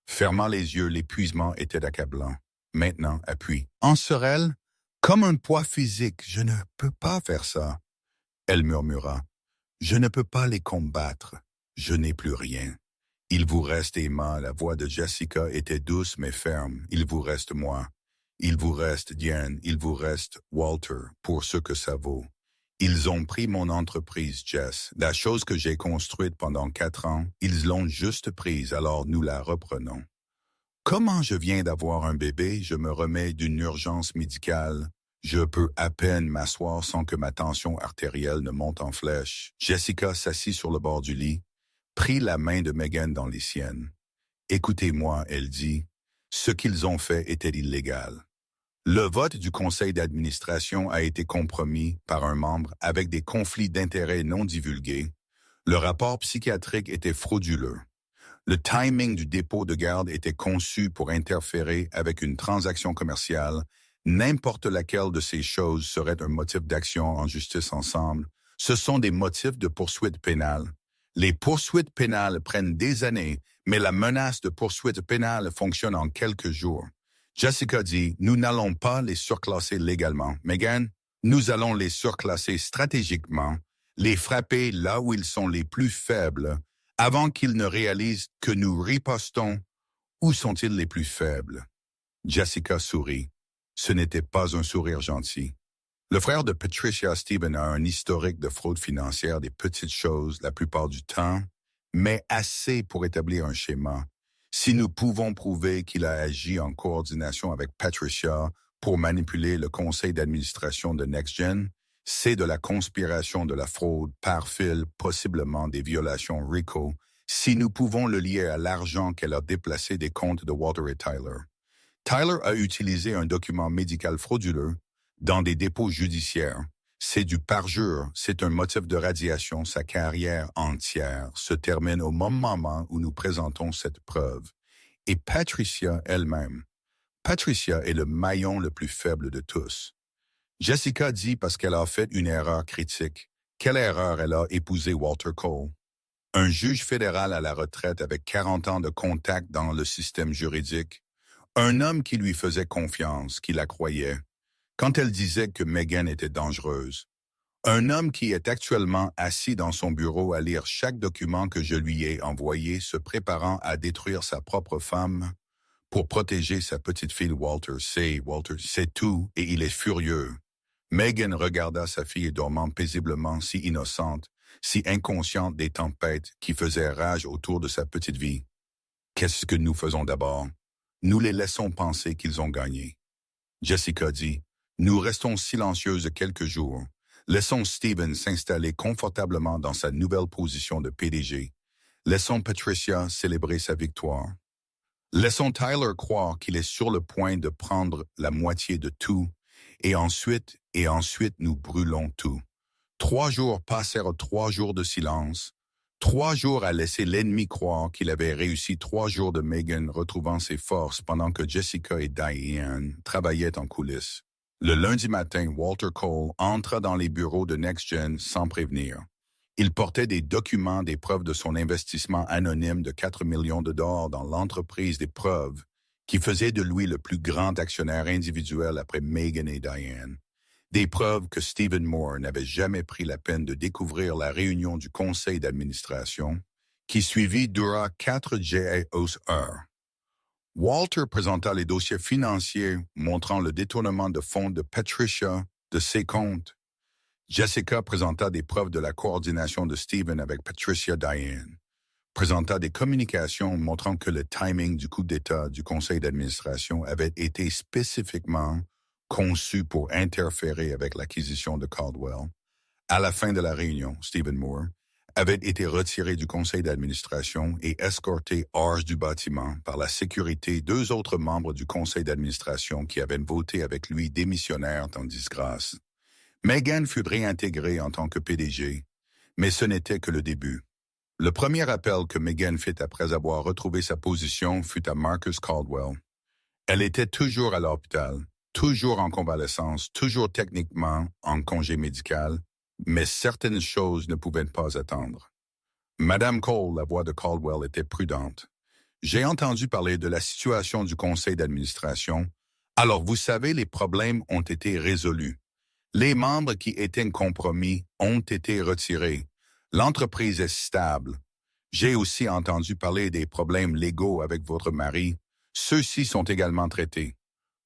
Fermant les yeux, l'épuisement était accablant. Maintenant, appuie. En Sorel, comme un poids physique, je ne peux pas faire ça. Elle murmura. Je ne peux pas les combattre. Je n'ai plus rien. Il vous reste Emma, la voix de Jessica était douce mais ferme. Il vous reste moi. Il vous reste Diane. Il vous reste Walter, pour ce que ça vaut. Ils ont pris mon entreprise, Jess. La chose que j'ai construite pendant 4 ans, ils l'ont juste prise, alors nous la reprenons. Comment je viens d'avoir un bébé, je me remets d'une urgence médicale. Je peux à peine m'asseoir sans que ma tension artérielle ne monte en flèche. Jessica s'assit sur le bord du lit, prit la main de Meghan dans les siennes. Écoutez-moi, elle dit, ce qu'ils ont fait était illégal. Le vote du conseil d'administration a été compromis par un membre avec des conflits d'intérêts non divulgués. Le rapport psychiatrique était frauduleux. Le timing du dépôt de garde était conçu pour interférer avec une transaction commerciale. N'importe laquelle de ces choses serait un motif d'action en justice ensemble. Ce sont des motifs de poursuite pénale. Les poursuites pénales prennent des années, mais la menace de poursuite pénale fonctionne en quelques jours. Jessica dit, nous n'allons pas les surclasser légalement. Meghan, nous allons les surclasser stratégiquement, les frapper là où ils sont les plus faibles, avant qu'ils ne réalisent que nous ripostons. Où sont-ils les plus faibles? Jessica sourit. Ce n'était pas un sourire gentil. Le frère de Patricia, Stephen, a un historique de fraude financière, des petites choses la plupart du temps, mais assez pour établir un schéma. Si nous pouvons prouver qu'il a agi en coordination avec Patricia pour manipuler le conseil d'administration de NextGen, c'est de la conspiration de la fraude par fil, possiblement des violations RICO, si nous pouvons le lier à l'argent qu'elle a déplacé des comptes de Walter et Tyler. Tyler a utilisé un document médical frauduleux dans des dépôts judiciaires. C'est du parjure, c'est un motif de radiation. Sa carrière entière se termine au moment où nous présentons cette preuve. Et Patricia elle-même. Patricia est le maillon le plus faible de tous. Jessica dit parce qu'elle a fait une erreur critique. Quelle erreur? Elle a épousé Walter Cole, un juge fédéral à la retraite avec 40 ans de contact dans le système juridique, un homme qui lui faisait confiance, qui la croyait, quand elle disait que Meghan était dangereuse. Un homme qui est actuellement assis dans son bureau à lire chaque document que je lui ai envoyé, se préparant à détruire sa propre femme pour protéger sa petite fille Walter, c'est tout, et il est furieux. Meghan regarda sa fille dormant paisiblement, si innocente, si inconsciente des tempêtes qui faisaient rage autour de sa petite vie. Qu'est-ce que nous faisons d'abord? Nous les laissons penser qu'ils ont gagné. Jessica dit, nous restons silencieuses quelques jours. Laissons Stephen s'installer confortablement dans sa nouvelle position de PDG. Laissons Patricia célébrer sa victoire. Laissons Tyler croire qu'il est sur le point de prendre la moitié de tout, et ensuite nous brûlons tout. 3 jours passèrent 3 jours de silence. 3 jours à laisser l'ennemi croire qu'il avait réussi. 3 jours de Meghan retrouvant ses forces pendant que Jessica et Diane travaillaient en coulisses. Le lundi matin, Walter Cole entra dans les bureaux de NextGen sans prévenir. Il portait des documents, des preuves de son investissement anonyme de 4 millions de dollars dans l'entreprise des preuves, qui faisait de lui le plus grand actionnaire individuel après Meghan et Diane. Des preuves que Stephen Moore n'avait jamais pris la peine de découvrir. La réunion du conseil d'administration, qui suivit dura 4 heures. Walter présenta les dossiers financiers montrant le détournement de fonds de Patricia de ses comptes. Jessica présenta des preuves de la coordination de Stephen avec Patricia Diane, présenta des communications montrant que le timing du coup d'État du conseil d'administration avait été spécifiquement conçu pour interférer avec l'acquisition de Caldwell. À la fin de la réunion, Stephen Moore avait été retiré du conseil d'administration et escorté hors du bâtiment par la sécurité. Deux autres membres du conseil d'administration qui avaient voté avec lui démissionnèrent en disgrâce. Meghan fut réintégrée en tant que PDG, mais ce n'était que le début. Le premier appel que Meghan fit après avoir retrouvé sa position fut à Marcus Caldwell. Elle était toujours à l'hôpital, toujours en convalescence, toujours techniquement en congé médical, mais certaines choses ne pouvaient pas attendre. Madame Cole, la voix de Caldwell, était prudente. J'ai entendu parler de la situation du conseil d'administration. Alors, vous savez, les problèmes ont été résolus. Les membres qui étaient compromis ont été retirés. L'entreprise est stable. J'ai aussi entendu parler des problèmes légaux avec votre mari. Ceux-ci sont également traités.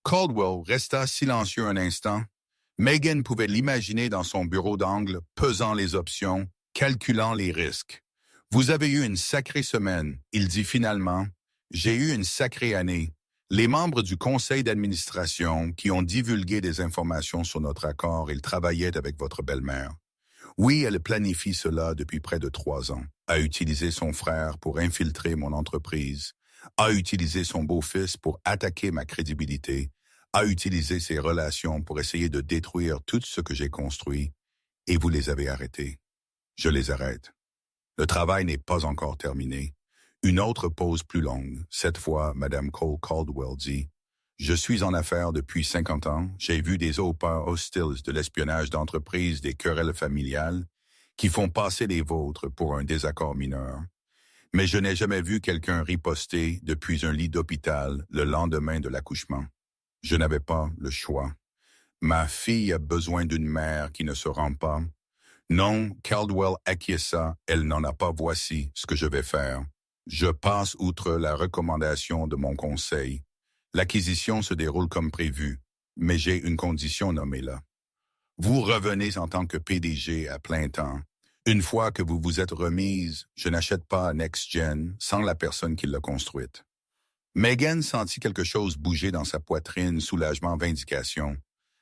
Caldwell resta silencieux un instant. Meghan pouvait l'imaginer dans son bureau d'angle, pesant les options, calculant les risques. « Vous avez eu une sacrée semaine », il dit finalement. « J'ai eu une sacrée année. Les membres du conseil d'administration qui ont divulgué des informations sur notre accord, ils travaillaient avec votre belle-mère. Oui, elle planifie cela depuis près de 3 ans, a utilisé son frère pour infiltrer mon entreprise, a utilisé son beau-fils pour attaquer ma crédibilité, a utilisé ses relations pour essayer de détruire tout ce que j'ai construit, et vous les avez arrêtés. Je les arrête. Le travail n'est pas encore terminé. Une autre pause plus longue. Cette fois, Mme Cole Caldwell dit « Je suis en affaires depuis 50 ans. J'ai vu des opéras hostiles, de l'espionnage d'entreprise, des querelles familiales qui font passer les vôtres pour un désaccord mineur. Mais je n'ai jamais vu quelqu'un riposter depuis un lit d'hôpital le lendemain de l'accouchement. Je n'avais pas le choix. Ma fille a besoin d'une mère qui ne se rend pas. Non, Caldwell acquiesça, elle n'en a pas. Voici ce que je vais faire. Je passe outre la recommandation de mon conseil. L'acquisition se déroule comme prévu, mais j'ai une condition nommée là. Vous revenez en tant que PDG à plein temps. Une fois que vous vous êtes remise, je n'achète pas NextGen sans la personne qui l'a construite. » Meghan sentit quelque chose bouger dans sa poitrine, soulagement, vindication.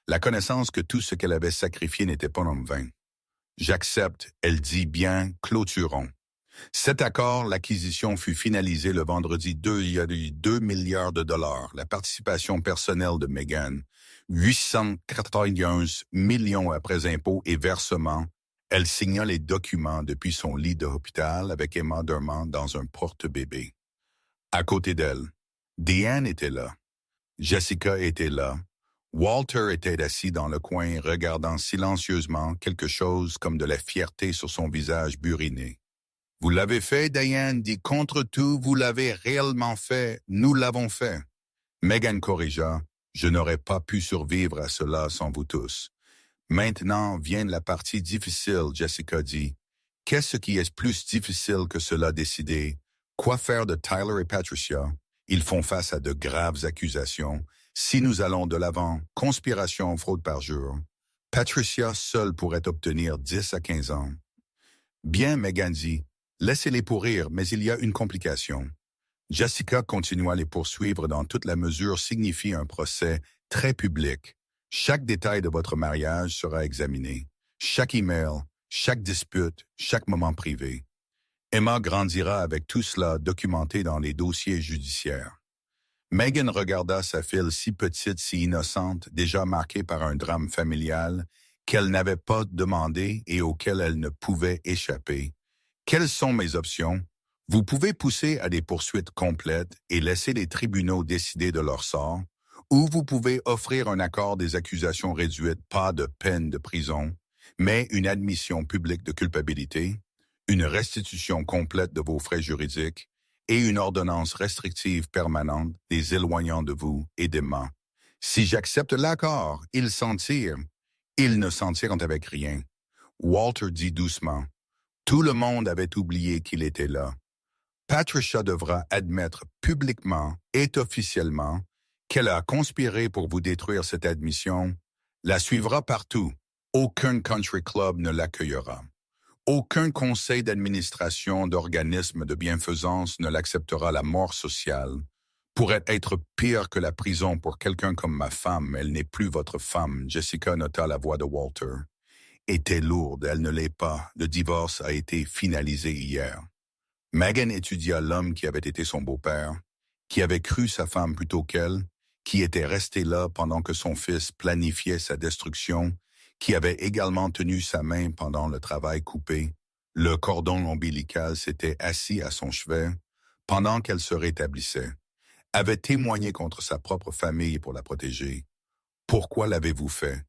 La connaissance que tout ce qu'elle avait sacrifié n'était pas en vain. « J'accepte, » elle dit bien, clôturons. Cet accord, l'acquisition fut finalisée le vendredi 2, il y a eu 2 milliards de dollars. La participation personnelle de Meghan, 891 millions après impôts et versements. Elle signa les documents depuis son lit d'hôpital avec Emma dormant dans un porte-bébé. À côté d'elle, Diane était là. Jessica était là. Walter était assis dans le coin, regardant silencieusement quelque chose comme de la fierté sur son visage buriné. « Vous l'avez fait, Diane, dit contre tout, vous l'avez réellement fait, nous l'avons fait. » Meghan corrigea, « Je n'aurais pas pu survivre à cela sans vous tous. » Maintenant vient la partie difficile, Jessica dit. « Qu'est-ce qui est plus difficile que cela décider? Quoi faire de Tyler et Patricia? Ils font face à de graves accusations. Si nous allons de l'avant, conspiration, fraude par jour. Patricia seule pourrait obtenir 10 à 15 ans. » Bien, Meghan dit. Laissez-les pourrir, mais il y a une complication. Jessica continua à les poursuivre dans toute la mesure signifie un procès très public. Chaque détail de votre mariage sera examiné. Chaque email, chaque dispute, chaque moment privé. Emma grandira avec tout cela documenté dans les dossiers judiciaires. Meghan regarda sa fille si petite, si innocente, déjà marquée par un drame familial qu'elle n'avait pas demandé et auquel elle ne pouvait échapper. Quelles sont mes options? Vous pouvez pousser à des poursuites complètes et laisser les tribunaux décider de leur sort, ou vous pouvez offrir un accord des accusations réduites, pas de peine de prison, mais une admission publique de culpabilité, une restitution complète de vos frais juridiques et une ordonnance restrictive permanente les éloignant de vous et d'Emma. Si j'accepte l'accord, ils s'en tirent. Ils ne s'en tirent avec rien. Walter dit doucement. Tout le monde avait oublié qu'il était là. Patricia devra admettre publiquement et officiellement qu'elle a conspiré pour vous détruire. Cette admission la suivra partout, Aucun country club ne l'accueillera. Aucun conseil d'administration d'organisme de bienfaisance ne l'acceptera. La mort sociale pourrait être pire que la prison pour quelqu'un comme ma femme. Elle n'est plus votre femme. Jessica nota la voix de Walter. Était lourde, elle ne l'est pas. Le divorce a été finalisé hier. Megan étudia l'homme qui avait été son beau-père, qui avait cru sa femme plutôt qu'elle, qui était resté là pendant que son fils planifiait sa destruction, qui avait également tenu sa main pendant le travail coupé. Le cordon ombilical s'était assis à son chevet pendant qu'elle se rétablissait, avait témoigné contre sa propre famille pour la protéger. « Pourquoi l'avez-vous fait? »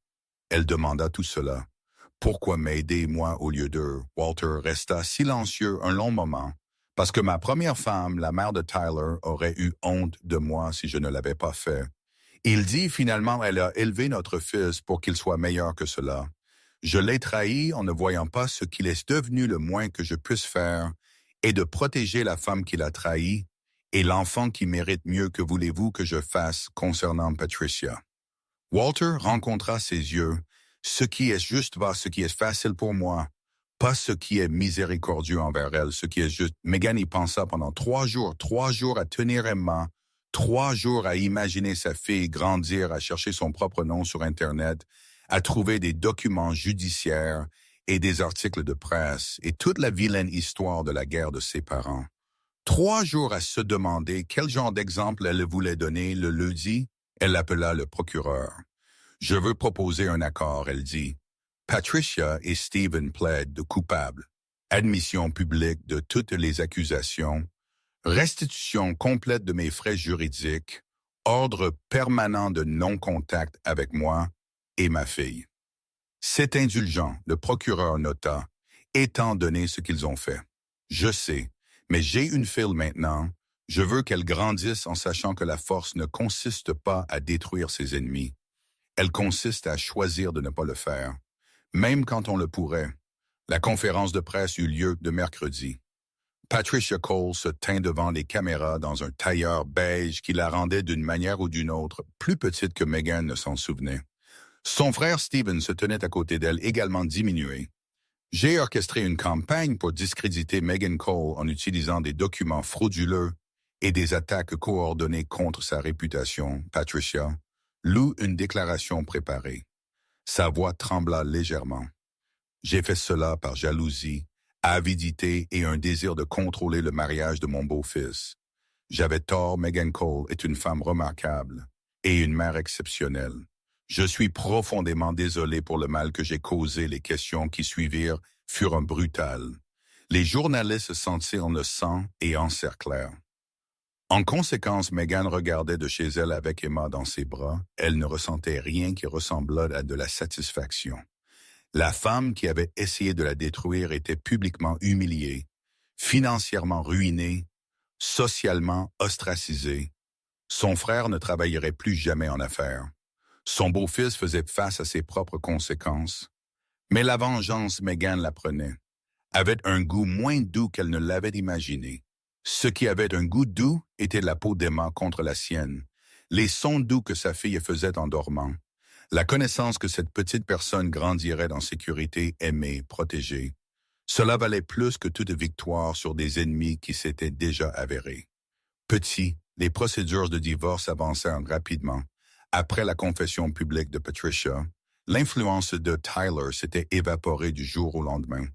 Elle demanda tout cela. « Pourquoi m'aider, moi, au lieu d'eux? » Walter resta silencieux un long moment, parce que ma première femme, la mère de Tyler, aurait eu honte de moi si je ne l'avais pas fait. Il dit finalement, elle a élevé notre fils pour qu'il soit meilleur que cela. Je l'ai trahi en ne voyant pas ce qu'il est devenu. Le moins que je puisse faire est de protéger la femme qu'il a trahie et l'enfant qui mérite mieux. Que voulez-vous que je fasse concernant Patricia? Walter rencontra ses yeux. Ce qui est juste va, ce qui est facile pour moi, pas ce qui est miséricordieux envers elle, ce qui est juste. Megan y pensa pendant 3 jours à tenir Emma, 3 jours à imaginer sa fille grandir, à chercher son propre nom sur Internet, à trouver des documents judiciaires et des articles de presse et toute la vilaine histoire de la guerre de ses parents. 3 jours à se demander quel genre d'exemple elle voulait donner. Le lundi, elle appela le procureur. « Je veux proposer un accord », elle dit. Patricia et Stephen plaident coupables. Admission publique de toutes les accusations, restitution complète de mes frais juridiques, ordre permanent de non-contact avec moi et ma fille. C'est indulgent, le procureur nota, étant donné ce qu'ils ont fait. Je sais, mais j'ai une fille maintenant. Je veux qu'elle grandisse en sachant que la force ne consiste pas à détruire ses ennemis. Elle consiste à choisir de ne pas le faire, même quand on le pourrait. La conférence de presse eut lieu de mercredi. Patricia Cole se tint devant les caméras dans un tailleur beige qui la rendait d'une manière ou d'une autre plus petite que Megan ne s'en souvenait. Son frère Stephen se tenait à côté d'elle, également diminué. « J'ai orchestré une campagne pour discréditer Megan Cole en utilisant des documents frauduleux et des attaques coordonnées contre sa réputation. » Patricia lut une déclaration préparée. Sa voix trembla légèrement. « J'ai fait cela par jalousie, avidité et un désir de contrôler le mariage de mon beau-fils. J'avais tort, Megan Cole est une femme remarquable et une mère exceptionnelle. Je suis profondément désolé pour le mal que j'ai causé. Les questions qui suivirent furent brutales. Les journalistes sentirent le sang et encerclèrent. En conséquence, Megan regardait de chez elle avec Emma dans ses bras. Elle ne ressentait rien qui ressemblât à de la satisfaction. La femme qui avait essayé de la détruire était publiquement humiliée, financièrement ruinée, socialement ostracisée. Son frère ne travaillerait plus jamais en affaires. Son beau-fils faisait face à ses propres conséquences. Mais la vengeance, Megan la prenait, avait un goût moins doux qu'elle ne l'avait imaginé. Ce qui avait un goût doux était la peau d'Emma contre la sienne, les sons doux que sa fille faisait en dormant, la connaissance que cette petite personne grandirait en sécurité, aimée, protégée. Cela valait plus que toute victoire sur des ennemis qui s'étaient déjà avérés. Petit, les procédures de divorce avancèrent rapidement. Après la confession publique de Patricia, l'influence de Tyler s'était évaporée du jour au lendemain.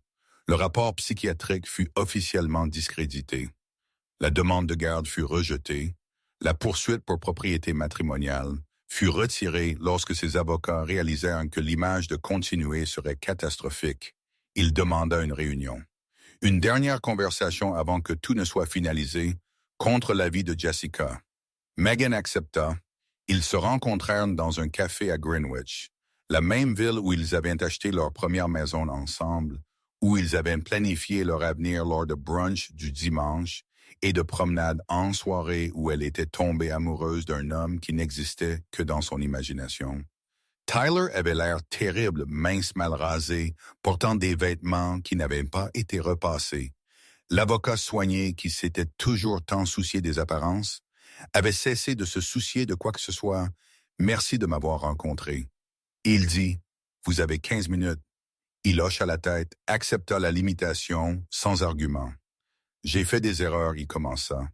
Le rapport psychiatrique fut officiellement discrédité. La demande de garde fut rejetée. La poursuite pour propriété matrimoniale fut retirée lorsque ses avocats réalisèrent que l'image de continuer serait catastrophique. Il demanda une réunion. Une dernière conversation avant que tout ne soit finalisé, contre l'avis de Jessica. Megan accepta. Ils se rencontrèrent dans un café à Greenwich, la même ville où ils avaient acheté leur première maison ensemble, où ils avaient planifié leur avenir lors de brunch du dimanche et de promenades en soirée où elle était tombée amoureuse d'un homme qui n'existait que dans son imagination. Tyler avait l'air terrible, mince, mal rasé, portant des vêtements qui n'avaient pas été repassés. L'avocat soigné qui s'était toujours tant soucié des apparences avait cessé de se soucier de quoi que ce soit. « Merci de m'avoir rencontré. » Il dit, Vous avez 15 minutes. Il hocha la tête, accepta la limitation, sans argument. J'ai fait des erreurs, il commença.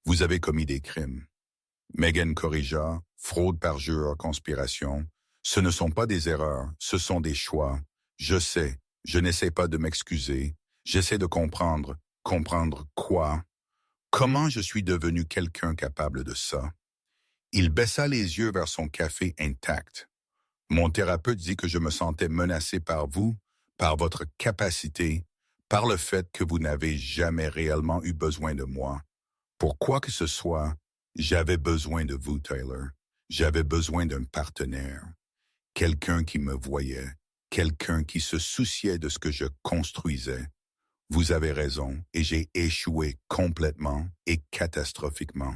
Vous avez commis des crimes. Megan corrigea, fraude, parjure, conspiration. Ce ne sont pas des erreurs, ce sont des choix. Je sais, je n'essaie pas de m'excuser. J'essaie de comprendre. Comprendre quoi? Comment je suis devenu quelqu'un capable de ça? Il baissa les yeux vers son café intact. Mon thérapeute dit que je me sentais menacé par vous, par votre capacité, par le fait que vous n'avez jamais réellement eu besoin de moi. Pour quoi que ce soit, j'avais besoin de vous, Tyler. J'avais besoin d'un partenaire. Quelqu'un qui me voyait, quelqu'un qui se souciait de ce que je construisais. Vous avez raison, et j'ai échoué complètement et catastrophiquement.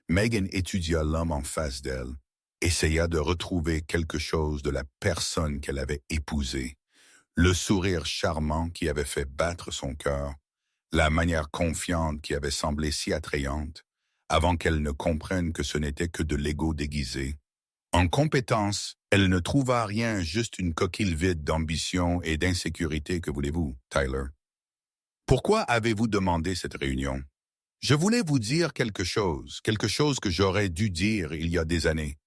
Megan étudia l'homme en face d'elle, essaya de retrouver quelque chose de la personne qu'elle avait épousée. Le sourire charmant qui avait fait battre son cœur, la manière confiante qui avait semblé si attrayante, avant qu'elle ne comprenne que ce n'était que de l'ego déguisé. En compétence, elle ne trouva rien, juste une coquille vide d'ambition et d'insécurité, que voulez-vous, Tyler? Pourquoi avez-vous demandé cette réunion? Je voulais vous dire quelque chose que j'aurais dû dire il y a des années.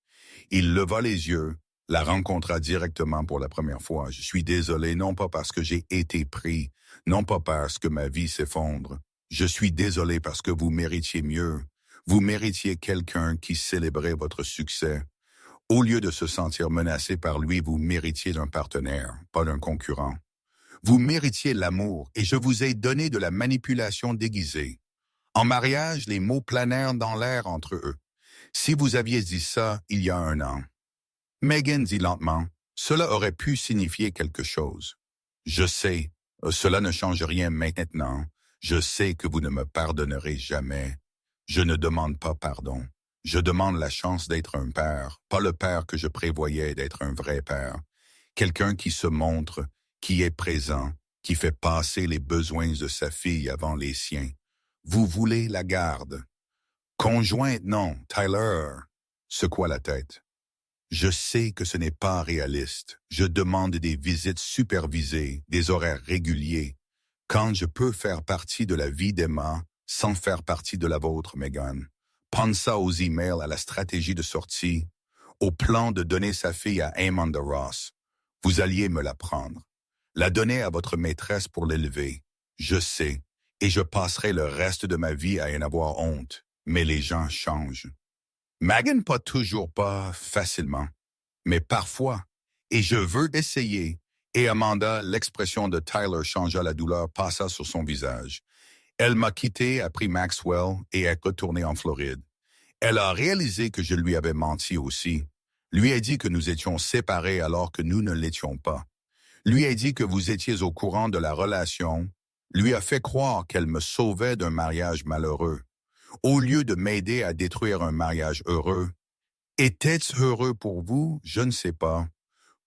Il leva les yeux, la rencontra directement pour la première fois. Je suis désolé, non pas parce que j'ai été pris, non pas parce que ma vie s'effondre. Je suis désolé parce que vous méritiez mieux. Vous méritiez quelqu'un qui célébrait votre succès. Au lieu de se sentir menacé par lui, vous méritiez d'un partenaire, pas d'un concurrent. Vous méritiez l'amour et je vous ai donné de la manipulation déguisée. En mariage, les mots planèrent dans l'air entre eux. Si vous aviez dit ça il y a 1 an. Megan dit lentement, cela aurait pu signifier quelque chose. Je sais, cela ne change rien maintenant. Je sais que vous ne me pardonnerez jamais. Je ne demande pas pardon. Je demande la chance d'être un père, pas le père que je prévoyais d'être un vrai père. Quelqu'un qui se montre, qui est présent, qui fait passer les besoins de sa fille avant les siens. Vous voulez la garde. Conjointe, non, Tyler, secoua la tête. Je sais que ce n'est pas réaliste. Je demande des visites supervisées, des horaires réguliers. Quand je peux faire partie de la vie d'Emma sans faire partie de la vôtre, Megan. Pensa aux emails, à la stratégie de sortie, au plan de donner sa fille à Amanda Ross. Vous alliez me la prendre. La donner à votre maîtresse pour l'élever. Je sais, et je passerai le reste de ma vie à en avoir honte. Mais les gens changent. Megan pas facilement, mais parfois. Et je veux essayer. Et Amanda, l'expression de Tyler changea, la douleur passa sur son visage. Elle m'a quitté, a pris Maxwell et est retournée en Floride. Elle a réalisé que je lui avais menti aussi. Lui a dit que nous étions séparés alors que nous ne l'étions pas. Lui a dit que vous étiez au courant de la relation. Lui a fait croire qu'elle me sauvait d'un mariage malheureux. Au lieu de m'aider à détruire un mariage heureux. Était-ce heureux pour vous? Je ne sais pas.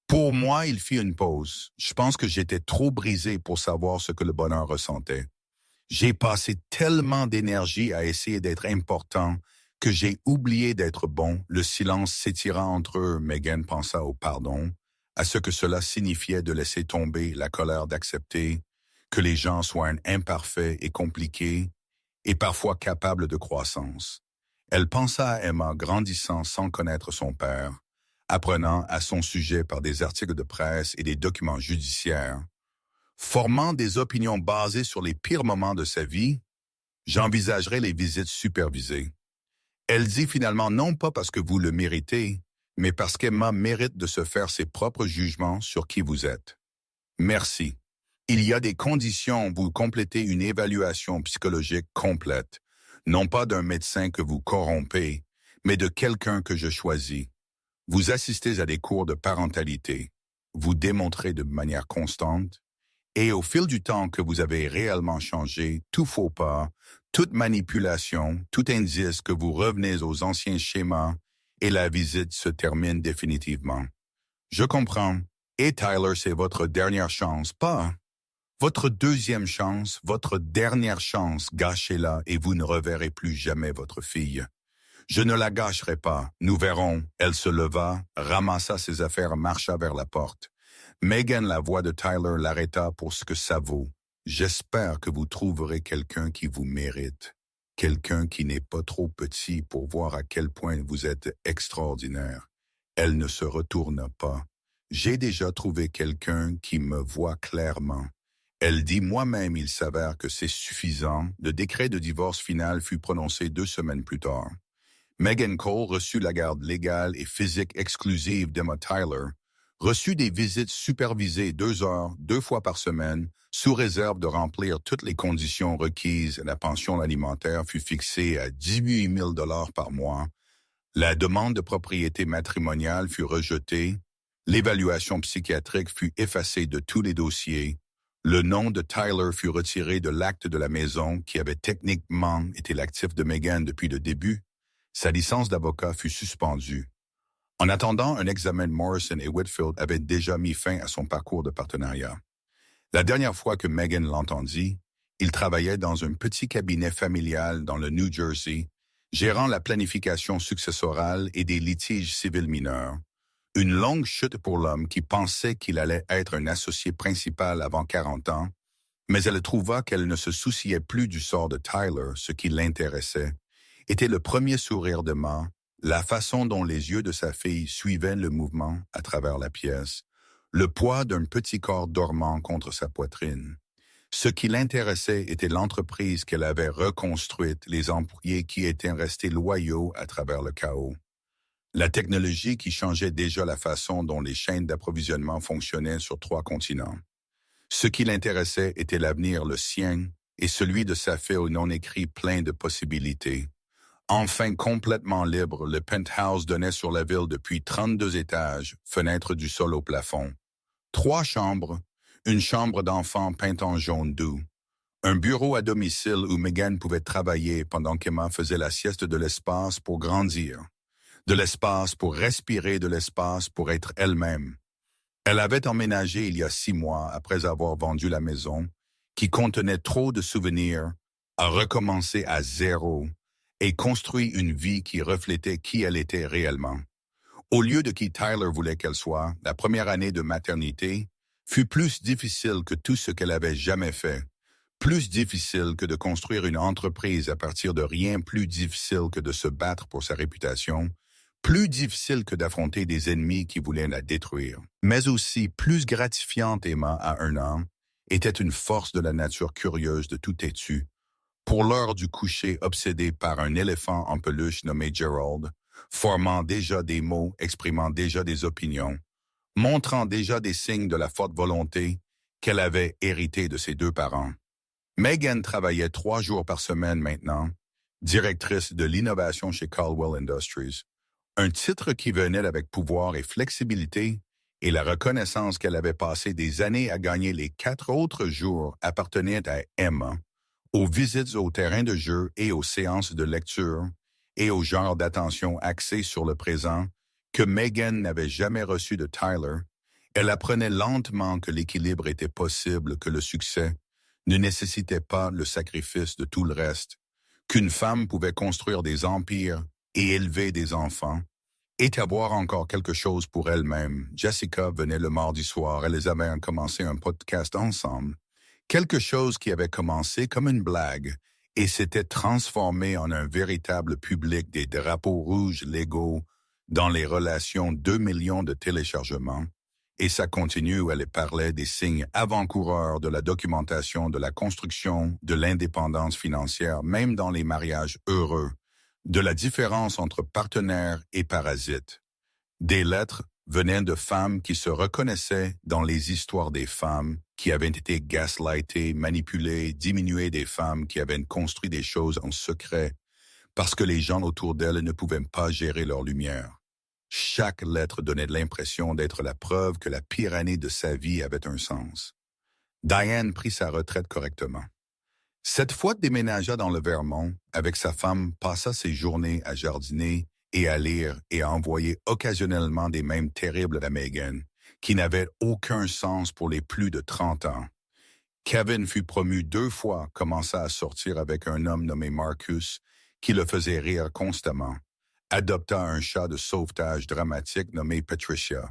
Pour moi, il fit une pause. Je pense que j'étais trop brisé pour savoir ce que le bonheur ressentait. J'ai passé tellement d'énergie à essayer d'être important que j'ai oublié d'être bon. Le silence s'étira entre eux. Megan pensa au pardon, à ce que cela signifiait de laisser tomber la colère, d'accepter que les gens soient imparfaits et compliqués, et parfois capable de croissance. Elle pensa à Emma grandissant sans connaître son père, apprenant à son sujet par des articles de presse et des documents judiciaires, formant des opinions basées sur les pires moments de sa vie. J'envisagerai les visites supervisées. Elle dit finalement non pas parce que vous le méritez, mais parce qu'Emma mérite de se faire ses propres jugements sur qui vous êtes. Merci. Il y a des conditions, vous complétez une évaluation psychologique complète, non pas d'un médecin que vous corrompez, mais de quelqu'un que je choisis. Vous assistez à des cours de parentalité, vous démontrez de manière constante, et au fil du temps que vous avez réellement changé, tout faux pas, toute manipulation, tout indice que vous revenez aux anciens schémas, et la visite se termine définitivement. Je comprends, et Tyler, c'est votre dernière chance, pas votre deuxième chance, votre dernière chance, gâchez-la et vous ne reverrez plus jamais votre fille. Je ne la gâcherai pas, nous verrons. Elle se leva, ramassa ses affaires, marcha vers la porte. Megan, la voix de Tyler, l'arrêta pour ce que ça vaut. J'espère que vous trouverez quelqu'un qui vous mérite. Quelqu'un qui n'est pas trop petit pour voir à quel point vous êtes extraordinaire. Elle ne se retourna pas. J'ai déjà trouvé quelqu'un qui me voit clairement. Elle dit moi-même, il s'avère que c'est suffisant. Le décret de divorce final fut prononcé 2 semaines plus tard. Megan Cole reçut la garde légale et physique exclusive d'Emma Tyler, reçut des visites supervisées 2 heures, 2 fois par semaine, sous réserve de remplir toutes les conditions requises. La pension alimentaire fut fixée à 18 000 $ par mois. La demande de propriété matrimoniale fut rejetée. L'évaluation psychiatrique fut effacée de tous les dossiers. Le nom de Tyler fut retiré de l'acte de la maison qui avait techniquement été l'actif de Megan depuis le début. Sa licence d'avocat fut suspendue. En attendant, un examen de Morrison et Whitfield avait déjà mis fin à son parcours de partenariat. La dernière fois que Megan l'entendit, il travaillait dans un petit cabinet familial dans le New Jersey, gérant la planification successorale et des litiges civils mineurs. Une longue chute pour l'homme qui pensait qu'il allait être un associé principal avant 40 ans, mais elle trouva qu'elle ne se souciait plus du sort de Tyler, ce qui l'intéressait. Était le premier sourire de Ma, la façon dont les yeux de sa fille suivaient le mouvement à travers la pièce, le poids d'un petit corps dormant contre sa poitrine. Ce qui l'intéressait était l'entreprise qu'elle avait reconstruite, les employés qui étaient restés loyaux à travers le chaos. La technologie qui changeait déjà la façon dont les chaînes d'approvisionnement fonctionnaient sur 3 continents. Ce qui l'intéressait était l'avenir, le sien, et celui de sa fille au non-écrit plein de possibilités. Enfin complètement libre, le penthouse donnait sur la ville depuis 32 étages, fenêtres du sol au plafond. 3 chambres, une chambre d'enfant peinte en jaune doux, un bureau à domicile où Megan pouvait travailler pendant qu'Emma faisait la sieste, de l'espace pour grandir, de l'espace pour respirer, de l'espace pour être elle-même. Elle avait emménagé il y a 6 mois après avoir vendu la maison, qui contenait trop de souvenirs, a recommencé à zéro et construit une vie qui reflétait qui elle était réellement. Au lieu de qui Tyler voulait qu'elle soit, la première année de maternité fut plus difficile que tout ce qu'elle avait jamais fait. Plus difficile que de construire une entreprise à partir de rien, plus difficile que de se battre pour sa réputation, plus difficile que d'affronter des ennemis qui voulaient la détruire. Mais aussi plus gratifiante, Emma, à 1 an, était une force de la nature curieuse de tout têtu. Pour l'heure du coucher, obsédée par un éléphant en peluche nommé Gerald, formant déjà des mots, exprimant déjà des opinions, montrant déjà des signes de la forte volonté qu'elle avait héritée de ses 2 parents. Megan travaillait 3 jours par semaine maintenant, directrice de l'innovation chez Caldwell Industries, un titre qui venait avec pouvoir et flexibilité, et la reconnaissance qu'elle avait passé des années à gagner les 4 autres jours appartenait à Emma, aux visites au terrain de jeu et aux séances de lecture, et au genre d'attention axée sur le présent que Megan n'avait jamais reçu de Tyler. Elle apprenait lentement que l'équilibre était possible, que le succès ne nécessitait pas le sacrifice de tout le reste, qu'une femme pouvait construire des empires et élever des enfants, et avoir encore quelque chose pour elle-même. Jessica venait le mardi soir, elles avaient commencé un podcast ensemble, quelque chose qui avait commencé comme une blague et s'était transformé en un véritable public, des drapeaux rouges légaux dans les relations, 2 millions de téléchargements. Et ça continue où elle parlait des signes avant-coureurs de la documentation, de la construction, de l'indépendance financière, même dans les mariages heureux, de la différence entre partenaires et parasites. Des lettres venaient de femmes qui se reconnaissaient dans les histoires des femmes qui avaient été gaslightées, manipulées, diminuées, des femmes qui avaient construit des choses en secret parce que les gens autour d'elles ne pouvaient pas gérer leur lumière. Chaque lettre donnait l'impression d'être la preuve que la pire année de sa vie avait un sens. Diane prit sa retraite correctement. Cette fois déménagea dans le Vermont avec sa femme, passa ses journées à jardiner et à lire et à envoyer occasionnellement des mèmes terribles à Megan, qui n'avaient aucun sens pour les plus de 30 ans. Kevin fut promu 2 fois, commença à sortir avec un homme nommé Marcus, qui le faisait rire constamment. Adopta un chat de sauvetage dramatique nommé Patricia.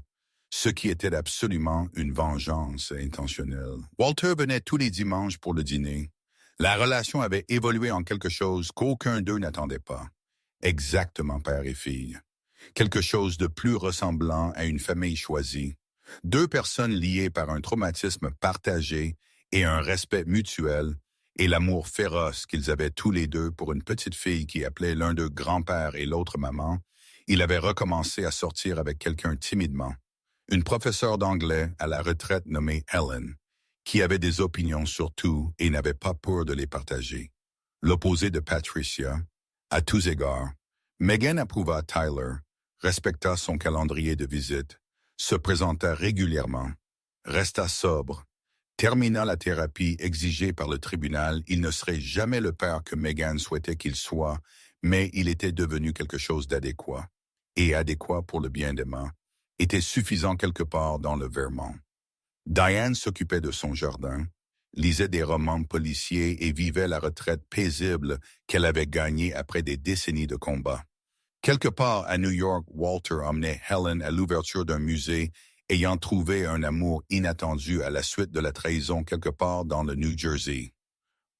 ce qui était absolument une vengeance intentionnelle. Walter venait tous les dimanches pour le dîner. La relation avait évolué en quelque chose qu'aucun d'eux n'attendait pas. Exactement père et fille. Quelque chose de plus ressemblant à une famille choisie. Deux personnes liées par un traumatisme partagé et un respect mutuel et l'amour féroce qu'ils avaient tous les deux pour une petite fille qui appelait l'un d'eux grand-père et l'autre maman. Il avait recommencé à sortir avec quelqu'un timidement. Une professeure d'anglais à la retraite nommée Helen, qui avait des opinions sur tout et n'avait pas peur de les partager. L'opposé de Patricia, à tous égards. Megan approuva Tyler, respecta son calendrier de visite, se présenta régulièrement, resta sobre, termina la thérapie exigée par le tribunal. Il ne serait jamais le père que Megan souhaitait qu'il soit, mais il était devenu quelque chose d'adéquat. Et adéquat pour le bien-aimant, était suffisant quelque part dans le Vermont. Diane s'occupait de son jardin, lisait des romans policiers et vivait la retraite paisible qu'elle avait gagnée après des décennies de combats. Quelque part à New York, Walter emmenait Helen à l'ouverture d'un musée, ayant trouvé un amour inattendu à la suite de la trahison quelque part dans le New Jersey.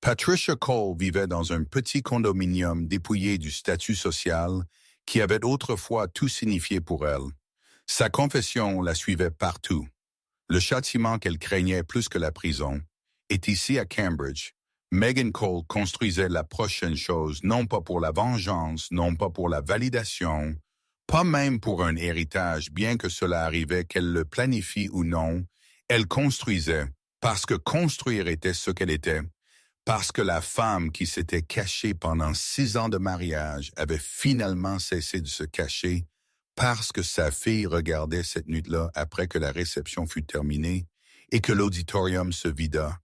Patricia Cole vivait dans un petit condominium dépouillé du statut social qui avait autrefois tout signifié pour elle. Sa confession la suivait partout. Le châtiment qu'elle craignait plus que la prison est ici à Cambridge. Megan Cole construisait la prochaine chose, non pas pour la vengeance, non pas pour la validation, pas même pour un héritage, bien que cela arrivait qu'elle le planifie ou non. Elle construisait parce que construire était ce qu'elle était, parce que la femme qui s'était cachée pendant 6 ans de mariage avait finalement cessé de se cacher, parce que sa fille regardait cette nuit-là après que la réception fut terminée et que l'auditorium se vida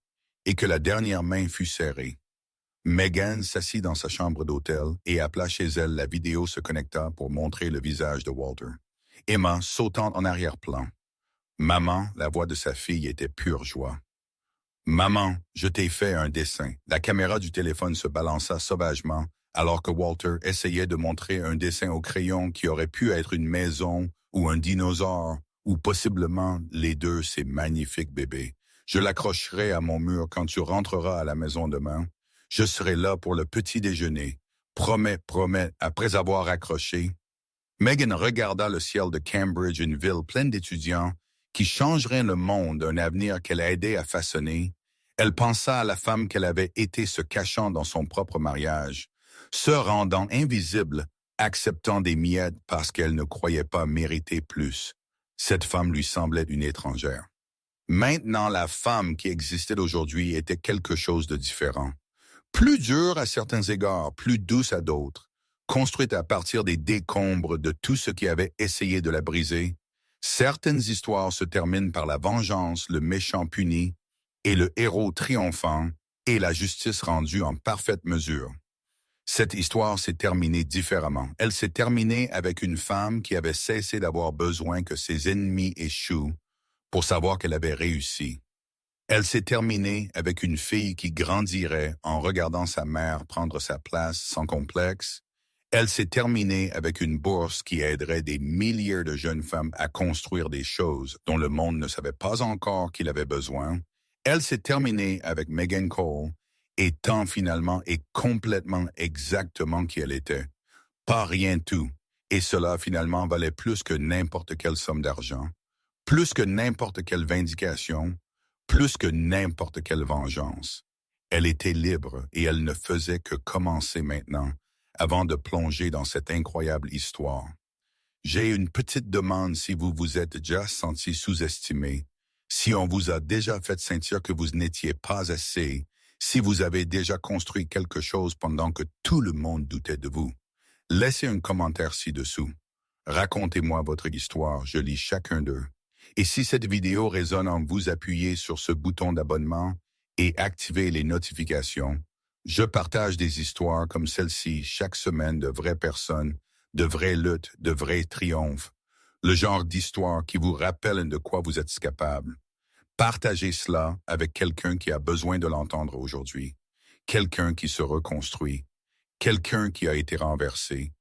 et que la dernière main fut serrée. Megan s'assit dans sa chambre d'hôtel et appela chez elle. La vidéo se connecta pour montrer le visage de Walter. Emma sautant en arrière-plan. Maman, la voix de sa fille était pure joie. Maman, je t'ai fait un dessin. La caméra du téléphone se balança sauvagement alors que Walter essayait de montrer un dessin au crayon qui aurait pu être une maison ou un dinosaure ou possiblement les deux, ces magnifiques bébés. Je l'accrocherai à mon mur quand tu rentreras à la maison demain. Je serai là pour le petit déjeuner. Promets, promets, après avoir accroché. Megan regarda le ciel de Cambridge, une ville pleine d'étudiants qui changerait le monde, un avenir qu'elle a aidé à façonner. Elle pensa à la femme qu'elle avait été se cachant dans son propre mariage, se rendant invisible, acceptant des miettes parce qu'elle ne croyait pas mériter plus. Cette femme lui semblait une étrangère. Maintenant, la femme qui existait d'aujourd'hui était quelque chose de différent. Plus dure à certains égards, plus douce à d'autres, construite à partir des décombres de tout ce qui avait essayé de la briser. Certaines histoires se terminent par la vengeance, le méchant puni, et le héros triomphant, et la justice rendue en parfaite mesure. Cette histoire s'est terminée différemment. Elle s'est terminée avec une femme qui avait cessé d'avoir besoin que ses ennemis échouent pour savoir qu'elle avait réussi. Elle s'est terminée avec une fille qui grandirait en regardant sa mère prendre sa place sans complexe. Elle s'est terminée avec une bourse qui aiderait des milliers de jeunes femmes à construire des choses dont le monde ne savait pas encore qu'il avait besoin. Elle s'est terminée avec Megan Cole, étant finalement et complètement exactement qui elle était. Pas rien de tout. Et cela finalement valait plus que n'importe quelle somme d'argent, plus que n'importe quelle vindication, plus que n'importe quelle vengeance. Elle était libre et elle ne faisait que commencer maintenant, avant de plonger dans cette incroyable histoire. J'ai une petite demande si vous vous êtes déjà senti sous-estimé, si on vous a déjà fait sentir que vous n'étiez pas assez, si vous avez déjà construit quelque chose pendant que tout le monde doutait de vous. Laissez un commentaire ci-dessous. Racontez-moi votre histoire, je lis chacun d'eux. Et si cette vidéo résonne en vous, appuyez sur ce bouton d'abonnement et activez les notifications. Je partage des histoires comme celle-ci chaque semaine de vraies personnes, de vraies luttes, de vrais triomphes. Le genre d'histoire qui vous rappelle de quoi vous êtes capable. Partagez cela avec quelqu'un qui a besoin de l'entendre aujourd'hui. Quelqu'un qui se reconstruit. Quelqu'un qui a été renversé.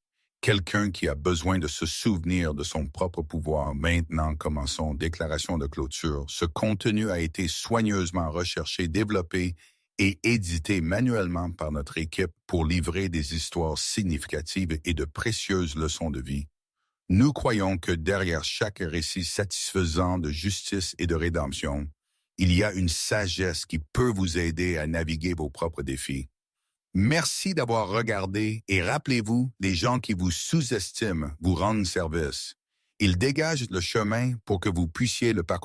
Quelqu'un qui a besoin de se souvenir de son propre pouvoir. Maintenant, commençons. Déclaration de clôture. Ce contenu a été soigneusement recherché, développé et édité manuellement par notre équipe pour livrer des histoires significatives et de précieuses leçons de vie. Nous croyons que derrière chaque récit satisfaisant de justice et de rédemption, il y a une sagesse qui peut vous aider à naviguer vos propres défis. Merci d'avoir regardé et rappelez-vous, les gens qui vous sous-estiment vous rendent service. Ils dégagent le chemin pour que vous puissiez le parcourir.